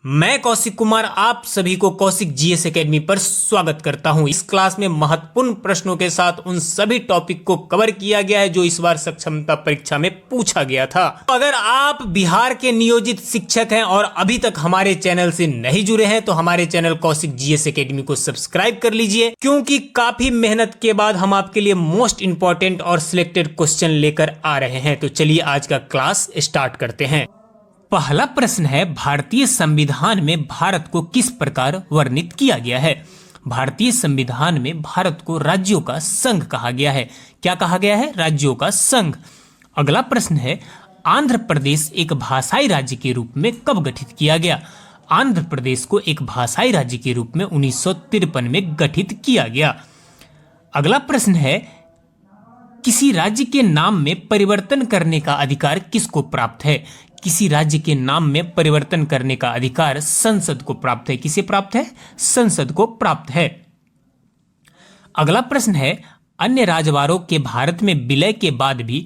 मैं कौशिक कुमार आप सभी को कौशिक जीएस एकेडमी पर स्वागत करता हूं। इस क्लास में महत्वपूर्ण प्रश्नों के साथ उन सभी टॉपिक को कवर किया गया है जो इस बार सक्षमता परीक्षा में पूछा गया था। तो अगर आप बिहार के नियोजित शिक्षक हैं और अभी तक हमारे चैनल से नहीं जुड़े हैं तो हमारे चैनल कौशिक जीएस एकेडमी को सब्सक्राइब कर लीजिए, क्योंकि काफी मेहनत के बाद हम आपके लिए मोस्ट इंपॉर्टेंट और सिलेक्टेड क्वेश्चन लेकर आ रहे हैं। तो चलिए आज का क्लास स्टार्ट करते हैं। पहला प्रश्न है, भारतीय संविधान में भारत को किस प्रकार वर्णित किया गया है? भारतीय संविधान में भारत को राज्यों का संघ कहा गया है। क्या कहा गया है? राज्यों का संघ। अगला प्रश्न है, आंध्र प्रदेश एक भाषाई राज्य के रूप में कब गठित किया गया? आंध्र प्रदेश को एक भाषाई राज्य के रूप में 1953 में गठित किया गया। अगला प्रश्न है, किसी राज्य के नाम में परिवर्तन करने का अधिकार किसको प्राप्त है? किसी राज्य के नाम में परिवर्तन करने का अधिकार संसद को प्राप्त है। किसे प्राप्त है? संसद को प्राप्त है। अगला प्रश्न है, अन्य राजवाड़ों के भारत में विलय के बाद भी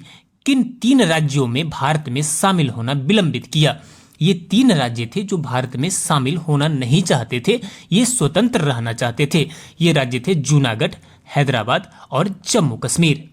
किन तीन राज्यों में भारत में शामिल होना विलंबित किया? ये तीन राज्य थे जो भारत में शामिल होना नहीं चाहते थे, ये स्वतंत्र रहना चाहते थे। ये राज्य थे जूनागढ़, हैदराबाद और जम्मू कश्मीर।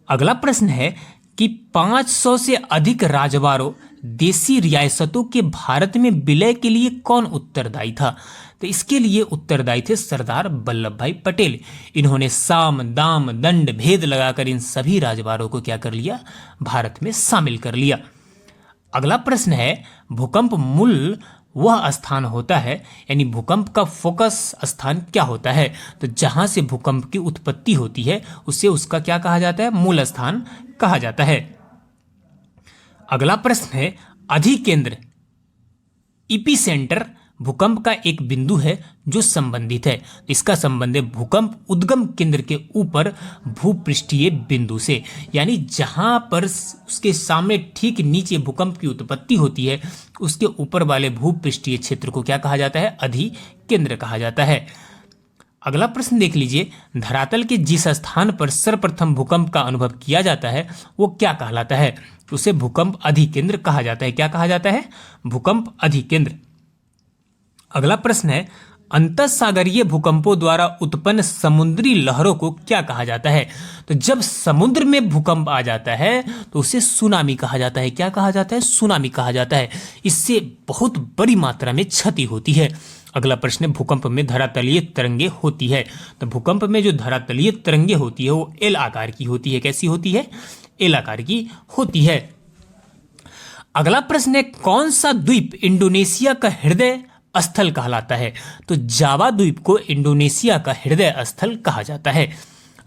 अगला प्रश्न है कि 500 से अधिक राजवाड़ों देसी रियासतों के भारत में विलय के लिए कौन उत्तरदायी था? तो इसके लिए उत्तरदायी थे सरदार वल्लभ भाई पटेल। इन्होंने साम दाम दंड भेद लगाकर इन सभी राजवाड़ों को क्या कर लिया? भारत में शामिल कर लिया। अगला प्रश्न है, भूकंप मूल वह स्थान होता है, यानी भूकंप का फोकस स्थान क्या होता है? तो जहां से भूकंप की उत्पत्ति होती है उसे उसका क्या कहा जाता है? मूल स्थान कहा जाता है। अगला प्रश्न है, अधिकेंद्र इपिसेंटर भूकंप का एक बिंदु है जो संबंधित है। इसका संबंध है भूकंप उद्गम केंद्र के ऊपर भूपृष्ठीय बिंदु से, यानी जहां पर उसके सामने ठीक नीचे भूकंप की उत्पत्ति होती है उसके ऊपर वाले भूपृष्ठीय क्षेत्र को क्या कहा जाता है? अधिकेंद्र कहा जाता है। अगला प्रश्न देख लीजिए, धरातल के जिस स्थान पर सर्वप्रथम भूकंप का अनुभव किया जाता है वो क्या कहलाता है? उसे भूकंप अधिकेंद्र कहा जाता है। क्या कहा जाता है? भूकंप अधिकेंद्र। अगला प्रश्न है, अंतःसागरीय भूकंपों द्वारा उत्पन्न समुद्री लहरों को क्या कहा जाता है? तो जब समुद्र में भूकंप आ जाता है तो उसे सुनामी कहा जाता है। क्या कहा जाता है? सुनामी कहा जाता है। इससे बहुत बड़ी मात्रा में क्षति होती है। अगला प्रश्न है, भूकंप में धरातलीय तरंगे होती है। तो भूकंप में जो धरातलीय तरंगे होती है वो एल आकार की होती है। कैसी होती है? एल आकार की होती है। अगला प्रश्न है, कौन सा द्वीप इंडोनेशिया का हृदय स्थल कहलाता है? तो जावा द्वीप को इंडोनेशिया का हृदय स्थल कहा जाता है।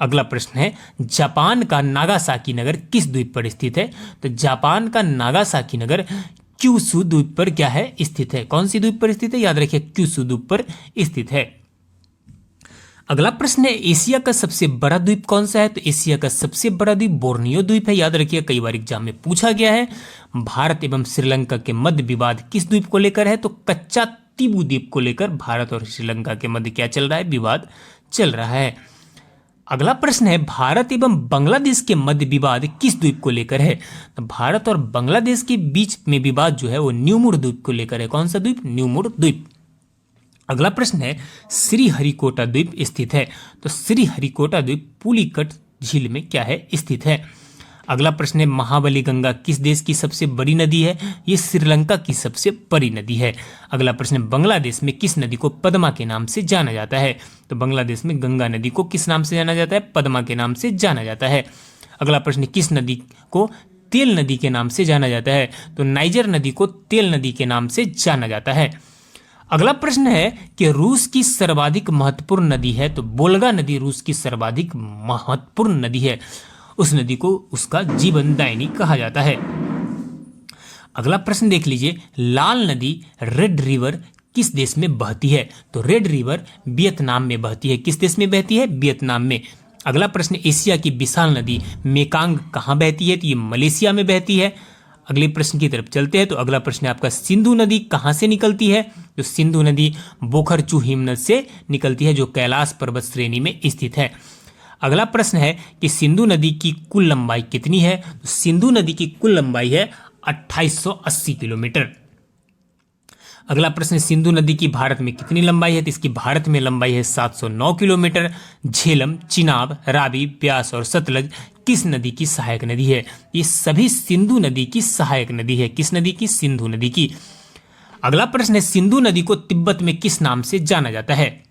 अगला प्रश्न है, जापान का नागासाकी नगर किस द्वीप पर स्थित है? तो जापान का नागासाकी नगर क्यूशू द्वीप पर क्या है? स्थित है। कौन सी द्वीप पर स्थित है? याद रखिए, क्यूशू द्वीप पर स्थित है। अगला प्रश्न है, एशिया का सबसे बड़ा द्वीप कौन सा है? तो एशिया का सबसे बड़ा द्वीप बोर्नियो द्वीप है। याद रखिए, कई बार एग्जाम में पूछा गया है। भारत एवं श्रीलंका के मध्य विवाद किस द्वीप को लेकर है? तो कच्चा तीबू द्वीप को लेकर भारत और श्रीलंका के मध्य क्या चल रहा है? विवाद चल रहा है। अगला प्रश्न है, भारत एवं बांग्लादेश के मध्य विवाद किस द्वीप को लेकर है? तो भारत और बांग्लादेश के बीच में विवाद जो है वो न्यूमुर द्वीप को लेकर है। कौन सा द्वीप? न्यूमुर द्वीप। अगला प्रश्न है, श्रीहरिकोटा द्वीप स्थित है। तो श्रीहरिकोटा द्वीप पुलिकट झील में क्या है? स्थित है। अगला प्रश्न है, महाबली गंगा किस देश की सबसे बड़ी नदी है? ये श्रीलंका की सबसे बड़ी नदी है। अगला प्रश्न है, बांग्लादेश में किस नदी को पद्मा के नाम से जाना जाता है? तो बांग्लादेश में गंगा नदी को किस नाम से जाना जाता है? पद्मा के नाम से जाना जाता है। अगला प्रश्न, किस नदी को तेल नदी के नाम से जाना जाता है? तो नाइजर नदी को तेल नदी के नाम से जाना जाता है। अगला प्रश्न है कि रूस की सर्वाधिक महत्वपूर्ण नदी है। तो वोल्गा नदी रूस की सर्वाधिक महत्वपूर्ण नदी है। उस नदी को उसका जीवनदायिनी कहा जाता है। अगला प्रश्न देख लीजिए, लाल नदी रेड रिवर किस देश में बहती है? तो रेड रिवर वियतनाम में बहती है। किस देश में बहती है? वियतनाम में। अगला प्रश्न, एशिया की विशाल नदी मेकांग कहाँ बहती है? तो ये मलेशिया में बहती है। अगले प्रश्न की तरफ चलते हैं। तो अगला प्रश्न है आपका, सिंधु नदी कहाँ से निकलती है? तो सिंधु नदी बोखरचू हिमनद से निकलती है जो कैलाश पर्वत श्रेणी में स्थित है। अगला प्रश्न है कि सिंधु नदी की कुल लंबाई कितनी है? तो सिंधु नदी की कुल लंबाई है 2880 किलोमीटर। अगला प्रश्न, सिंधु नदी की भारत में कितनी लंबाई है? तो इसकी भारत में लंबाई है 709 किलोमीटर। झेलम, चिनाब, रावी, ब्यास और सतलज किस नदी की सहायक नदी है? ये सभी सिंधु नदी की सहायक नदी है। किस नदी की? सिंधु नदी की। अगला प्रश्न है, सिंधु नदी को तिब्बत में किस नाम से जाना जाता है?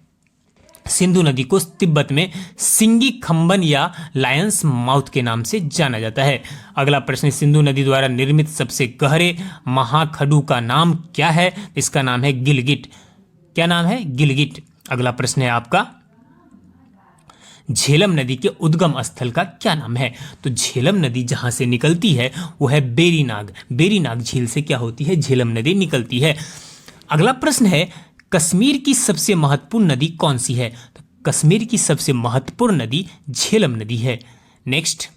सिंधु नदी को तिब्बत में सिंगी खंबन या लायंस माउथ के नाम से जाना जाता है। अगला प्रश्न, सिंधु नदी द्वारा निर्मित सबसे गहरे महाखडू का नाम क्या है? इसका नाम है गिलगिट। क्या नाम है? गिलगिट। अगला प्रश्न है आपका, झेलम नदी के उद्गम स्थल का क्या नाम है? तो झेलम नदी जहां से निकलती है वो है बेरीनाग। बेरीनाग झील से क्या होती है? झेलम नदी निकलती है। अगला प्रश्न है, कश्मीर की सबसे महत्वपूर्ण नदी कौन सी है? तो कश्मीर की सबसे महत्वपूर्ण नदी झेलम नदी है। नेक्स्ट,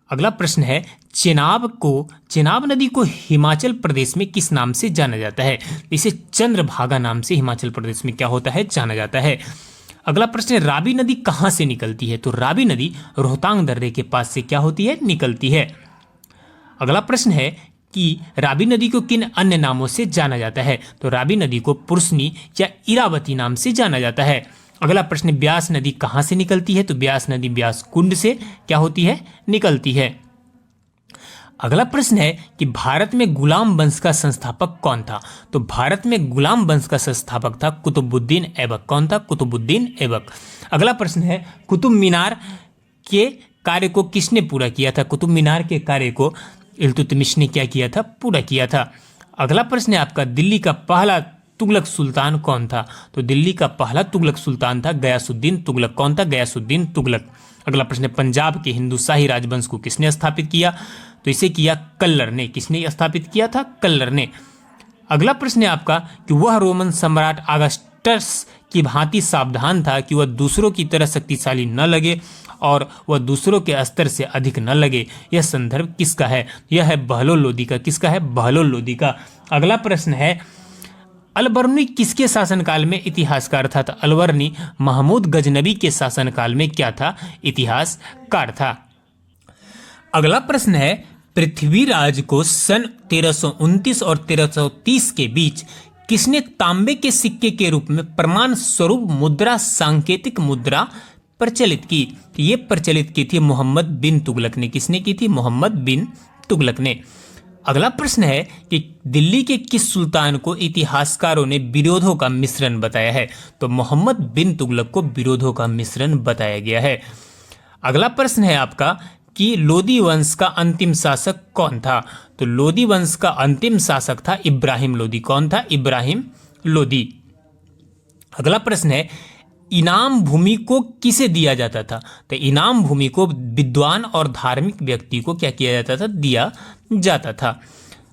अगला प्रश्न है, चेनाब नदी को हिमाचल प्रदेश में किस नाम से जाना जाता है? इसे चंद्रभागा नाम से हिमाचल प्रदेश में क्या होता है? जाना जाता है। अगला प्रश्न है, रावी नदी कहां से निकलती है? तो रावी नदी रोहतांग दर्रे के पास से क्या होती है? निकलती है। अगला प्रश्न है कि रावी नदी को किन अन्य नामों से जाना जाता है? तो रावी नदी को पुरुषनी या इरावती नाम से जाना जाता है। अगला प्रश्न, ब्यास नदी कहां से निकलती है? तो ब्यास नदी ब्यास कुंड से क्या होती है? निकलती है। अगला प्रश्न है कि भारत में गुलाम वंश का संस्थापक कौन था? तो भारत में गुलाम वंश का संस्थापक था कुतुबुद्दीन ऐबक। कौन था? कुतुबुद्दीन ऐबक। अगला प्रश्न है, कुतुब मीनार के कार्य को किसने पूरा किया था? कुतुब मीनार के कार्य को इल्तुतमिश ने क्या किया था? पूरा किया था। अगला प्रश्न है आपका, दिल्ली का पहला तुगलक सुल्तान कौन था? तो दिल्ली का पहला तुगलक सुल्तान था गयासुद्दीन तुगलक। कौन था? गयासुद्दीन तुगलक। अगला प्रश्न है, पंजाब के हिंदू शाही राजवंश को किसने स्थापित किया? तो इसे किया कल्लर ने। किसने स्थापित किया था? कल्लर ने। अगला प्रश्न है आपका कि वह रोमन सम्राट अगस्टस की भांति सावधान था कि वह दूसरों की तरह शक्तिशाली न लगे और वह दूसरों के स्तर से अधिक न लगे। यह संदर्भ किसका है? यह है बहलोल लोदी का। किसका है? बहलोल लोदी का। अगला प्रश्न है, अलबर्नी किसके शासनकाल में इतिहासकार था? तो अलबर्नी महमूद गजनबी के शासनकाल में क्या था? इतिहासकार था। अगला प्रश्न है, पृथ्वीराज को सन 1329 और 1330 के बीच किसने तांबे के सिक्के के रूप में प्रमाण स्वरूप मुद्रा सांकेतिक मुद्रा प्रचलित की? ये प्रचलित की थी मोहम्मद बिन तुगलक ने। किसने की थी? मोहम्मद बिन तुगलक ने। अगला प्रश्न है कि दिल्ली के किस सुल्तान को इतिहासकारों ने विरोधों का मिश्रण बताया है? तो मोहम्मद बिन तुगलक को विरोधों का मिश्रण बताया गया है। अगला प्रश्न है आपका कि लोदी वंश का अंतिम शासक कौन था? तो लोदी वंश का अंतिम शासक था इब्राहिम लोदी। कौन था? इब्राहिम लोदी। अगला प्रश्न है, इनाम भूमि को किसे दिया जाता था? तो इनाम भूमि को विद्वान और धार्मिक व्यक्ति को क्या किया जाता था? दिया जाता था।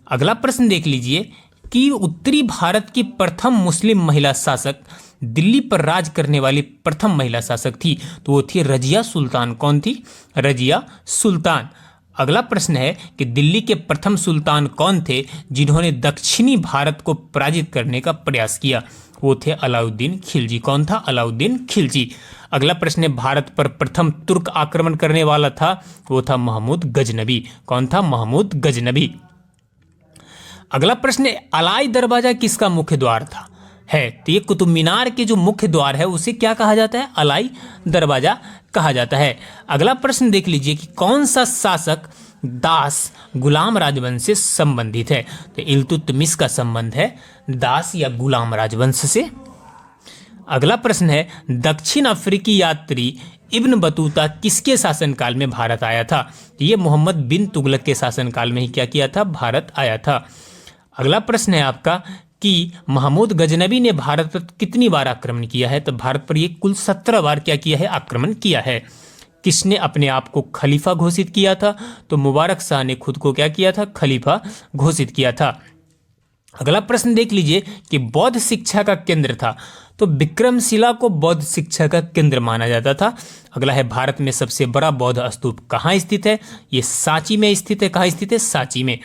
अगला प्रश्न देख लीजिए कि उत्तरी भारत की प्रथम मुस्लिम महिला शासक, दिल्ली पर राज करने वाली प्रथम महिला शासक थी, तो वो थी रजिया सुल्तान। कौन थी? रजिया सुल्तान। अगला प्रश्न है कि दिल्ली के प्रथम सुल्तान कौन थे जिन्होंने दक्षिणी भारत को पराजित करने का प्रयास किया? वो थे अलाउद्दीन खिलजी। कौन था? अलाउद्दीन खिलजी। अगला प्रश्न है, भारत पर प्रथम तुर्क आक्रमण करने वाला था, वो था महमूद गजनबी। कौन था? महमूद गजनबी। अगला प्रश्न है, अलाई दरवाजा किसका मुख्य द्वार था? है तो ये कुतुब मीनार के जो मुख्य द्वार है उसे क्या कहा जाता है? अलाई दरवाजा कहा जाता है। अगला प्रश्न देख लीजिए कि कौन सा शासक दास गुलाम राजवंश से संबंधित है? तो इल्तुतमिश का संबंध है दास या गुलाम राजवंश से। अगला प्रश्न है, दक्षिण अफ्रीकी यात्री इब्न बतूता किसके शासनकाल में भारत आया था? ये मोहम्मद बिन तुगलक के शासनकाल में ही क्या किया था? भारत आया था। अगला प्रश्न है आपका कि महमूद गजनबी ने भारत पर कितनी बार आक्रमण किया है? तो भारत पर ये कुल 17 बार क्या किया है? आक्रमण किया है। किसने अपने आप को खलीफा घोषित किया था? तो मुबारक शाह ने खुद को क्या किया था? खलीफा घोषित किया था। अगला प्रश्न देख लीजिए कि बौद्ध शिक्षा का केंद्र था, तो विक्रमशिला को बौद्ध शिक्षा का केंद्र माना जाता था। अगला है, भारत में सबसे बड़ा बौद्ध स्तूप कहाँ स्थित है? ये सांची में स्थित है। कहाँ स्थित है? सांची में।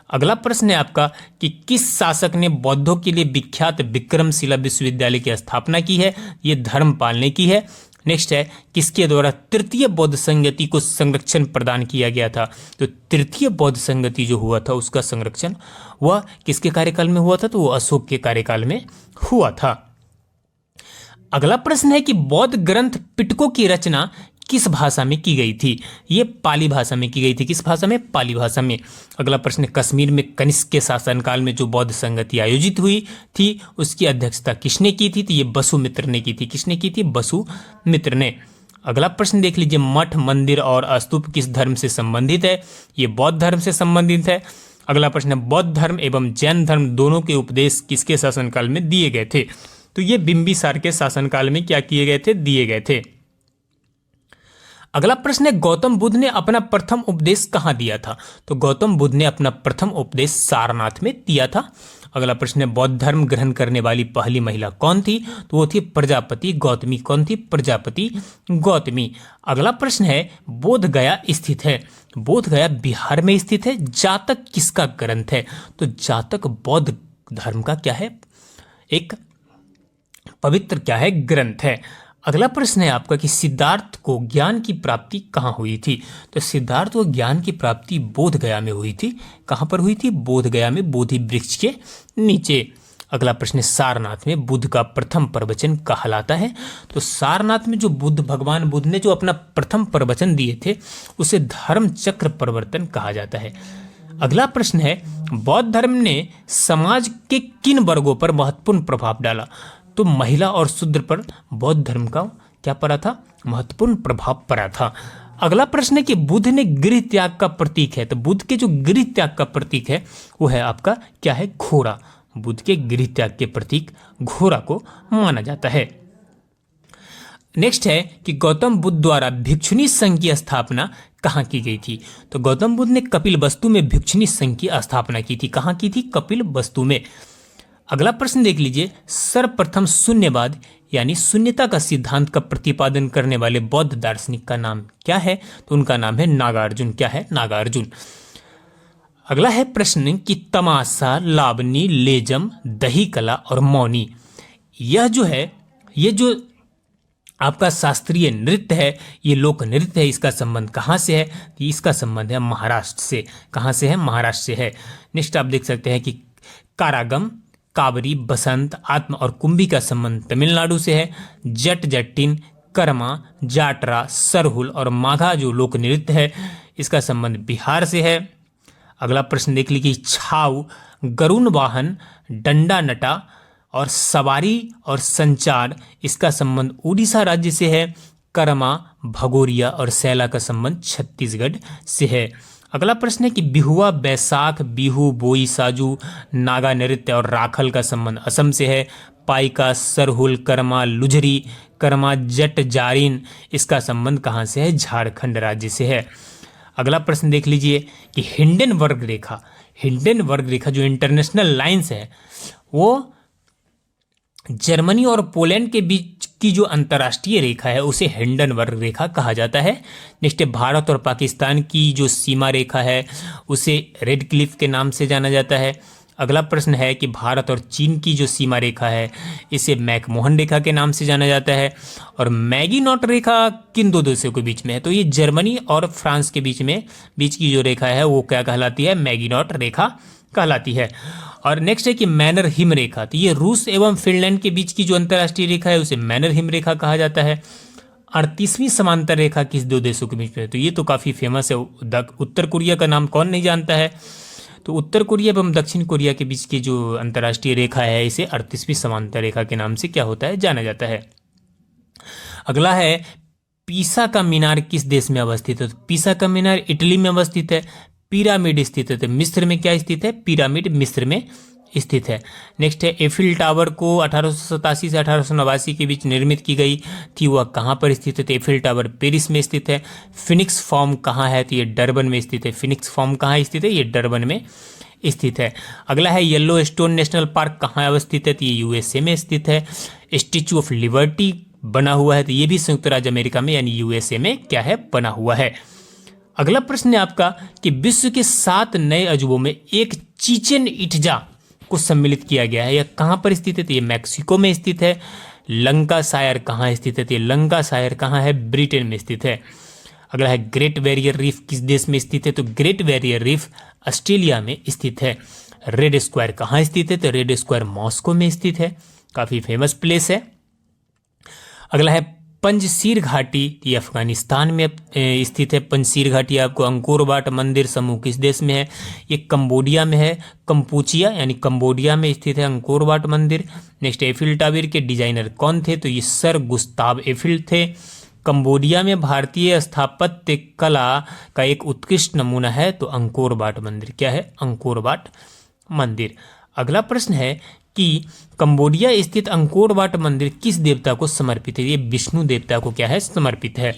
अगला प्रश्न है आपका कि किस शासक ने बौद्धों के लिए विख्यात विक्रमशिला विश्वविद्यालय की स्थापना की है? ये धर्मपाल ने की है। नेक्स्ट है किसके द्वारा तृतीय बौद्ध संगति को संरक्षण प्रदान किया गया था? तो तृतीय बौद्ध संगति जो हुआ था उसका संरक्षण वह किसके कार्यकाल में हुआ था? तो वो अशोक के कार्यकाल में हुआ था। अगला प्रश्न है कि बौद्ध ग्रंथ पिटकों की रचना किस भाषा में की गई थी? ये पाली भाषा में की गई थी। किस भाषा में? पाली भाषा में। अगला प्रश्न है कश्मीर में कनिष्क के शासनकाल में जो बौद्ध संगति आयोजित हुई थी उसकी अध्यक्षता किसने की थी? तो ये वसुमित्र ने की थी। किसने की थी? वसुमित्र ने। अगला प्रश्न देख लीजिए, मठ, मंदिर और स्तूप किस धर्म से संबंधित है? ये बौद्ध धर्म से संबंधित है। अगला प्रश्न है बौद्ध धर्म एवं जैन धर्म दोनों के उपदेश किसके शासनकाल में दिए गए थे? तो ये बिंबिसार के शासनकाल में क्या किए गए थे? दिए गए थे। अगला प्रश्न है गौतम बुद्ध ने अपना प्रथम उपदेश कहाँ दिया था? तो गौतम बुद्ध ने अपना प्रथम उपदेश सारनाथ में दिया था। अगला प्रश्न है बौद्ध धर्म ग्रहण करने वाली पहली महिला कौन थी? तो वो थी प्रजापति गौतमी। कौन थी? प्रजापति गौतमी। अगला प्रश्न है बोध गया स्थित है? बोध गया बिहार में स्थित है। जातक किसका ग्रंथ है? तो जातक बौद्ध धर्म का क्या है? एक पवित्र क्या है? ग्रंथ है। अगला प्रश्न है आपका कि सिद्धार्थ को ज्ञान की प्राप्ति कहाँ हुई थी? तो सिद्धार्थ को ज्ञान की प्राप्ति बोध गया में हुई थी। कहाँ पर हुई थी? बोध गया में, बोधि वृक्ष के नीचे। अगला प्रश्न है सारनाथ में बुद्ध का प्रथम प्रवचन कहलाता है? तो सारनाथ में जो भगवान बुद्ध ने जो अपना प्रथम प्रवचन दिए थे उसे धर्म चक्र परिवर्तन कहा जाता है। अगला प्रश्न है बौद्ध धर्म ने समाज के किन वर्गों पर महत्वपूर्ण प्रभाव डाला? तो महिला और शूद्र पर बौद्ध धर्म का क्या पड़ा था? महत्वपूर्ण प्रभाव पड़ा था। अगला प्रश्न है कि बुद्ध ने गृह त्याग का प्रतीक है? तो बुद्ध के जो गृह त्याग का प्रतीक है वो है आपका क्या है? घोड़ा। बुद्ध के गृह त्याग के प्रतीक घोड़ा को माना जाता है। नेक्स्ट है कि गौतम बुद्ध द्वारा भिक्षुणी संघ की स्थापना कहाँ की गई थी? तो गौतम बुद्ध ने कपिलवस्तु में भिक्षुणी संघ की स्थापना की थी। कहाँ की थी? कपिलवस्तु में। अगला प्रश्न देख लीजिए, सर्वप्रथम शून्यवाद यानी शून्यता का सिद्धांत का प्रतिपादन करने वाले बौद्ध दार्शनिक का नाम क्या है? तो उनका नाम है नागार्जुन। क्या है? नागार्जुन। अगला है प्रश्न कि तमाशा, लावनी, लेजम, दही कला और मौनी, यह जो है ये जो आपका शास्त्रीय नृत्य है, ये लोक नृत्य है, इसका संबंध कहाँ से है? इसका संबंध है महाराष्ट्र से। कहाँ से है? महाराष्ट्र से है। नेक्स्ट आप देख सकते हैं कि कारागम, कावरी, बसंत, आत्म और कुंभी का संबंध तमिलनाडु से है। जट, जट्टिन, कर्मा, जाटरा, सरहुल और माघा जो लोक नृत्य है इसका संबंध बिहार से है। अगला प्रश्न देख लीजिए, छाऊ, गरुण वाहन, डंडा नटा और सवारी और संचार इसका संबंध उड़ीसा राज्य से है। कर्मा, भगोरिया और सैला का संबंध छत्तीसगढ़ से है। अगला प्रश्न है कि बिहुआ, बैसाख, बिहू, बोई, साजू, नागा नृत्य और राखल का संबंध असम से है। पाइका, सरहुल, कर्मा, लुझरी, कर्मा, जट, जारिन इसका संबंध कहाँ से है? झारखंड राज्य से है। अगला प्रश्न देख लीजिए कि हिंडनबर्ग रेखा, हिंडनबर्ग रेखा जो इंटरनेशनल लाइंस है वो जर्मनी और पोलैंड के बीच की जो अंतर्राष्ट्रीय रेखा है उसे हिंडनबर्ग रेखा कहा जाता है। नेक्स्ट भारत और पाकिस्तान की जो सीमा रेखा है उसे रेड क्लिफ के नाम से जाना जाता है। अगला प्रश्न है कि भारत और चीन की जो सीमा रेखा है इसे मैकमोहन रेखा के नाम से जाना जाता है। और मैगीनॉट रेखा किन दो देशों के बीच में है? तो ये जर्मनी और फ्रांस के बीच की जो रेखा है वो क्या कहलाती है? मैगीनॉट रेखा कहलाती है। और नेक्स्ट है कि मैनर हिम रेखा, तो ये रूस एवं फिनलैंड के बीच की जो अंतर्राष्ट्रीय रेखा है उसे मैनर हिम रेखा कहा जाता है। 38वीं समांतर रेखा किस दो देशों के बीच में है? तो ये तो काफ़ी फेमस है। उत्तर कोरिया का नाम कौन नहीं जानता है? तो उत्तर कोरिया एवं दक्षिण कोरिया के बीच की जो अंतर्राष्ट्रीय रेखा है इसे 38वीं समांतर रेखा के नाम से क्या होता है? जाना जाता है। अगला है पीसा का मीनार किस देश में अवस्थित है? तो पीसा का मीनार इटली में अवस्थित है। पिरामिड स्थित है तो मिस्र में क्या स्थित है? पिरामिड मिस्र में स्थित है। नेक्स्ट है एफिल टावर को 1887 से 1889 के बीच निर्मित की गई थी, वह कहाँ पर स्थित है? तो एफिल टावर पेरिस में स्थित है। फिनिक्स फॉर्म कहाँ है? तो ये डरबन में स्थित है। फिनिक्स फॉर्म कहाँ स्थित है? ये डरबन में स्थित है। अगला है येलो स्टोन नेशनल पार्क कहाँ अवस्थित है? तो ये यूएसए में स्थित है। स्टैचू ऑफ लिबर्टी बना हुआ है तो ये भी संयुक्त राज्य अमेरिका में यानी यूएसए में क्या है? बना हुआ है। अगला प्रश्न है आपका कि विश्व के 7 नए अजूबों में एक चीचेन इट्जा को सम्मिलित किया गया है, यह कहाँ पर स्थित है? तो ये मैक्सिको में स्थित है। लंकाशायर कहाँ स्थित है? तो ये लंकाशायर कहाँ है? ब्रिटेन में स्थित है। अगला है ग्रेट बैरियर रीफ किस देश में स्थित है? तो ग्रेट बैरियर रीफ ऑस्ट्रेलिया में स्थित है। रेड स्क्वायर कहाँ स्थित है? तो रेड स्क्वायर मॉस्को में स्थित है, काफी फेमस प्लेस है। अगला है पंजशीर घाटी, ये अफगानिस्तान में स्थित है। पंजशीर घाटी आपको अंकोर वाट मंदिर समूह किस देश में है? ये कंबोडिया में है, कंपूचिया यानी कंबोडिया में स्थित है अंकोर वाट मंदिर। नेक्स्ट, एफिल टावर के डिजाइनर कौन थे? तो ये सर गुस्ताव एफिल थे। कंबोडिया में भारतीय स्थापत्य कला का एक उत्कृष्ट नमूना है तो अंकोर वाट मंदिर क्या है? अंकोर वाट मंदिर। अगला प्रश्न है कि कंबोडिया स्थित अंकोर वाट मंदिर किस देवता को समर्पित है? ये विष्णु देवता को क्या है? समर्पित है।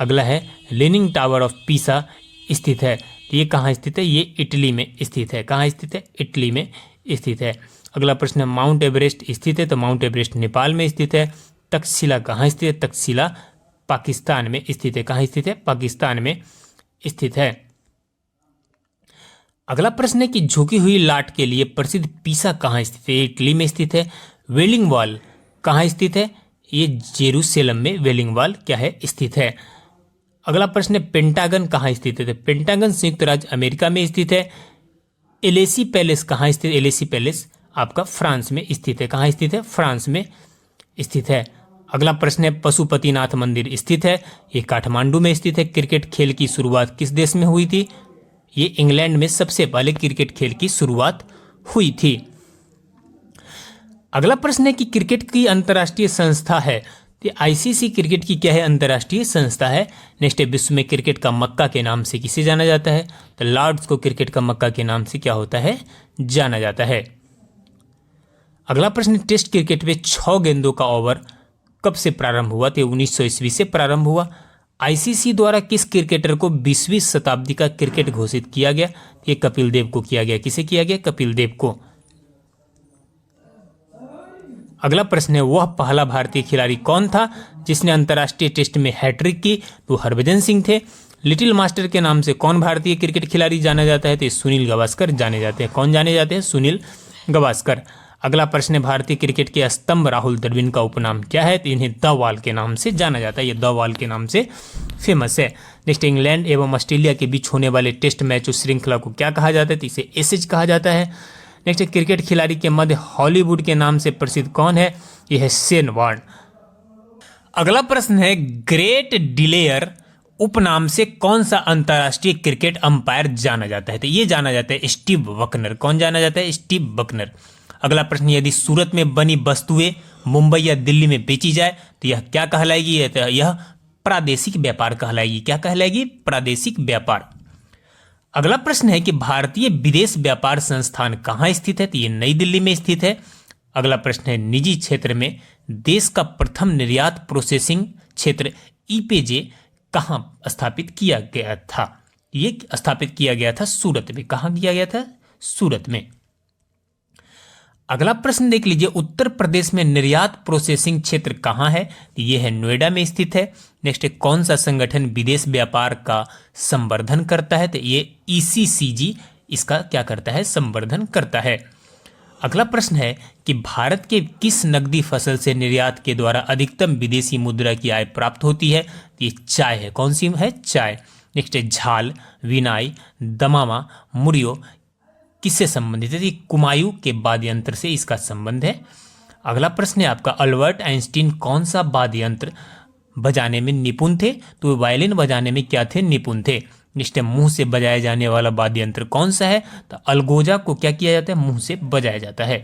अगला है लीनिंग टावर ऑफ पीसा स्थित है, तो ये कहाँ स्थित है? ये इटली में स्थित है। कहाँ स्थित है? इटली में स्थित है। अगला प्रश्न है माउंट एवरेस्ट स्थित है, तो माउंट एवरेस्ट नेपाल में स्थित है। तक्षशिला कहाँ स्थित है? तक्षशिला पाकिस्तान में स्थित है। कहाँ स्थित है? पाकिस्तान में स्थित है। अगला प्रश्न है कि झुकी हुई लाट के लिए प्रसिद्ध पीसा कहाँ स्थित है? इटली में स्थित है। वेलिंग वॉल कहाँ स्थित है? ये जेरूसलम में वेलिंग वॉल क्या है? स्थित है। अगला प्रश्न है पेंटागन कहाँ स्थित है? तो पेंटागन संयुक्त राज्य अमेरिका में स्थित है। एलेसी पैलेस कहाँ स्थित है? एलेसी पैलेस आपका फ्रांस में स्थित है। कहाँ स्थित है? फ्रांस में स्थित है। अगला प्रश्न है पशुपतिनाथ मंदिर स्थित है, ये काठमांडू में स्थित है। क्रिकेट खेल की शुरुआत किस देश में हुई थी? ये इंग्लैंड में सबसे पहले क्रिकेट खेल की शुरुआत हुई थी। अगला प्रश्न है कि क्रिकेट की अंतर्राष्ट्रीय संस्था है, तो आईसीसी क्रिकेट की क्या है? अंतर्राष्ट्रीय संस्था है। नेक्स्ट है विश्व में क्रिकेट का मक्का के नाम से किसे जाना जाता है? तो लॉर्ड्स को क्रिकेट का मक्का के नाम से क्या होता है? जाना जाता है। अगला प्रश्न टेस्ट क्रिकेट में 6 गेंदों का ओवर कब से प्रारंभ हुआ? तो 1900 ईस्वी से प्रारंभ हुआ। आईसीसी द्वारा किस क्रिकेटर को 20वीं शताब्दी का क्रिकेट घोषित किया गया? ये कपिल देव को किया गया। किसे किया गया? कपिल देव को। अगला प्रश्न है वह पहला भारतीय खिलाड़ी कौन था जिसने अंतर्राष्ट्रीय टेस्ट में हैट्रिक की? तो हरभजन सिंह थे। लिटिल मास्टर के नाम से कौन भारतीय क्रिकेट खिलाड़ी जाना जाता है? तो सुनील गावस्कर जाने जाते हैं। कौन जाने जाते हैं? सुनील गावस्कर। अगला प्रश्न है भारतीय क्रिकेट के स्तंभ राहुल द्रविड़ का उपनाम क्या है? तो इन्हें द वॉल के नाम से जाना जाता है। ये द वॉल के नाम से फेमस है। नेक्स्ट, इंग्लैंड एवं ऑस्ट्रेलिया के बीच होने वाले टेस्ट मैच उस श्रृंखला को क्या कहा जाता है? तो इसे एसेज कहा जाता है। नेक्स्ट, क्रिकेट खिलाड़ी के मध्य हॉलीवुड के नाम से प्रसिद्ध कौन है? यह है शेन वॉर्न। अगला प्रश्न है ग्रेट डिलेयर उपनाम से कौन सा अंतर्राष्ट्रीय क्रिकेट अंपायर जाना जाता है? तो ये जाना जाता है स्टीव बकनर। कौन जाना जाता है? Steve Bucknor. अगला प्रश्न, यदि सूरत में बनी वस्तुएं मुंबई या दिल्ली में बेची जाए तो यह क्या कहलाएगी? यह प्रादेशिक व्यापार कहलाएगी। क्या कहलाएगी? प्रादेशिक व्यापार। अगला प्रश्न है कि भारतीय विदेश व्यापार संस्थान कहाँ स्थित है? तो ये नई दिल्ली में स्थित है। अगला प्रश्न है निजी क्षेत्र में देश का प्रथम निर्यात प्रोसेसिंग क्षेत्र ईपेजे कहाँ स्थापित किया गया था? ये स्थापित किया गया था सूरत में। कहाँ किया गया था? सूरत में। अगला प्रश्न देख लीजिए उत्तर प्रदेश में निर्यात प्रोसेसिंग क्षेत्र कहाँ है? तो ये है नोएडा में स्थित है। नेक्स्ट, कौन सा संगठन विदेश व्यापार का संवर्धन करता है? तो ये ईसीसीजी इसका क्या करता है? संवर्धन करता है। अगला प्रश्न है कि भारत के किस नकदी फसल से निर्यात के द्वारा अधिकतम विदेशी मुद्रा की आय प्राप्त होती है? तो ये चाय है। कौन सी है? चाय। नेक्स्ट है झाल, विनाई, दमामा, मुरियो किससे संबंधित है? कुमायूं के वाद्य यंत्र से इसका संबंध है। अगला प्रश्न है आपका अल्बर्ट आइंस्टीन कौन सा वाद्य यंत्र बजाने में निपुण थे? तो वायलिन बजाने में क्या थे? निपुण थे। निश्चय मुंह से बजाया जाने वाला वाद्य यंत्र कौन सा है? तो अलगोजा को क्या किया जाता है? मुंह से बजाया जाता है।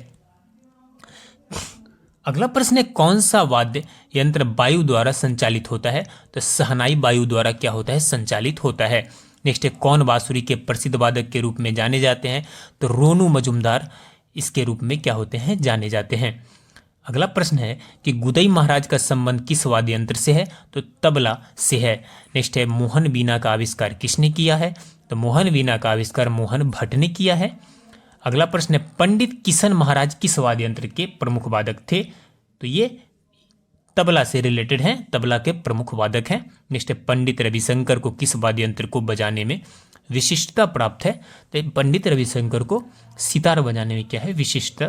अगला प्रश्न है कौन सा वाद्य यंत्र वायु द्वारा संचालित होता है? तो शहनाई वायु द्वारा क्या होता है? संचालित होता है। नेक्स्ट है कौन बांसुरी के प्रसिद्ध वादक के रूप में जाने जाते हैं? तो रोनू मजुमदार इसके रूप में क्या होते हैं? जाने जाते हैं। अगला प्रश्न है कि गुदई महाराज का संबंध किस वाद्य यंत्र से है? तो तबला से है। नेक्स्ट है मोहन वीणा का आविष्कार किसने किया है? तो मोहन वीणा का आविष्कार मोहन भट्ट ने किया है। अगला प्रश्न है पंडित किशन महाराज किस वाद्य यंत्र के प्रमुख वादक थे? तो ये तबला से रिलेटेड हैं, तबला के प्रमुख वादक हैं। नेक्स्ट है पंडित रविशंकर को किस वाद्य यंत्र को बजाने में विशिष्टता प्राप्त है? तो पंडित रविशंकर को सितार बजाने में क्या है? विशिष्टता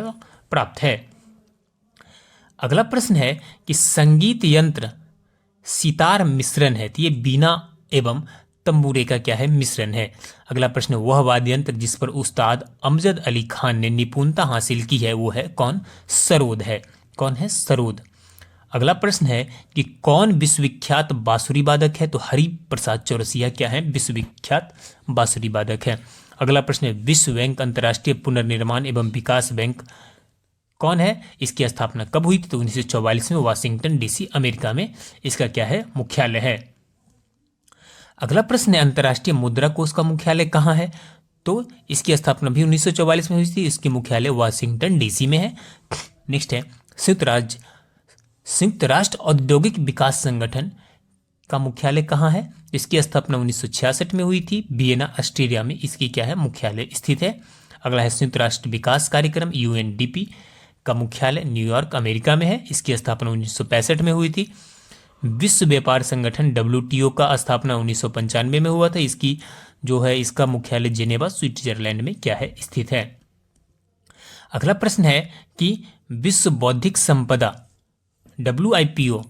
प्राप्त है। अगला प्रश्न है कि संगीत यंत्र सितार मिश्रण है, तो ये बीना एवं तंबूरे का क्या है, मिश्रण है। अगला प्रश्न, वह वाद्य यंत्र जिस पर उस्ताद अमजद अली खान ने निपुणता हासिल की है वो है कौन, सरोद है। कौन है, सरोद। अगला प्रश्न है कि कौन विश्वविख्यात बांसुरी वादक है, तो हरि प्रसाद चौरसिया क्या है, विश्वविख्यात बांसुरी वादक है। अगला प्रश्न है विश्व बैंक अंतर्राष्ट्रीय पुनर्निर्माण एवं विकास बैंक कौन है, इसकी स्थापना कब हुई थी, तो 1944 में वाशिंगटन डीसी अमेरिका में इसका क्या है, मुख्यालय है। अगला प्रश्न है अंतर्राष्ट्रीय मुद्रा कोष का मुख्यालय कहाँ है, तो इसकी स्थापना भी 1944 में हुई थी, इसकी मुख्यालय वाशिंगटन डीसी में है। नेक्स्ट है संयुक्त राष्ट्र औद्योगिक विकास संगठन का मुख्यालय कहाँ है, इसकी स्थापना 1966 में हुई थी, वियना ऑस्ट्रिया में इसकी क्या है, मुख्यालय स्थित है। अगला है संयुक्त राष्ट्र विकास कार्यक्रम यूएनडीपी का मुख्यालय न्यूयॉर्क अमेरिका में है, इसकी स्थापना 1965 में हुई थी। विश्व व्यापार संगठन डब्ल्यूटीओ का स्थापना 1995 में हुआ था, इसकी जो है इसका मुख्यालय जेनेवा स्विट्जरलैंड में क्या है, स्थित है। अगला प्रश्न है कि विश्व बौद्धिक संपदा WIPO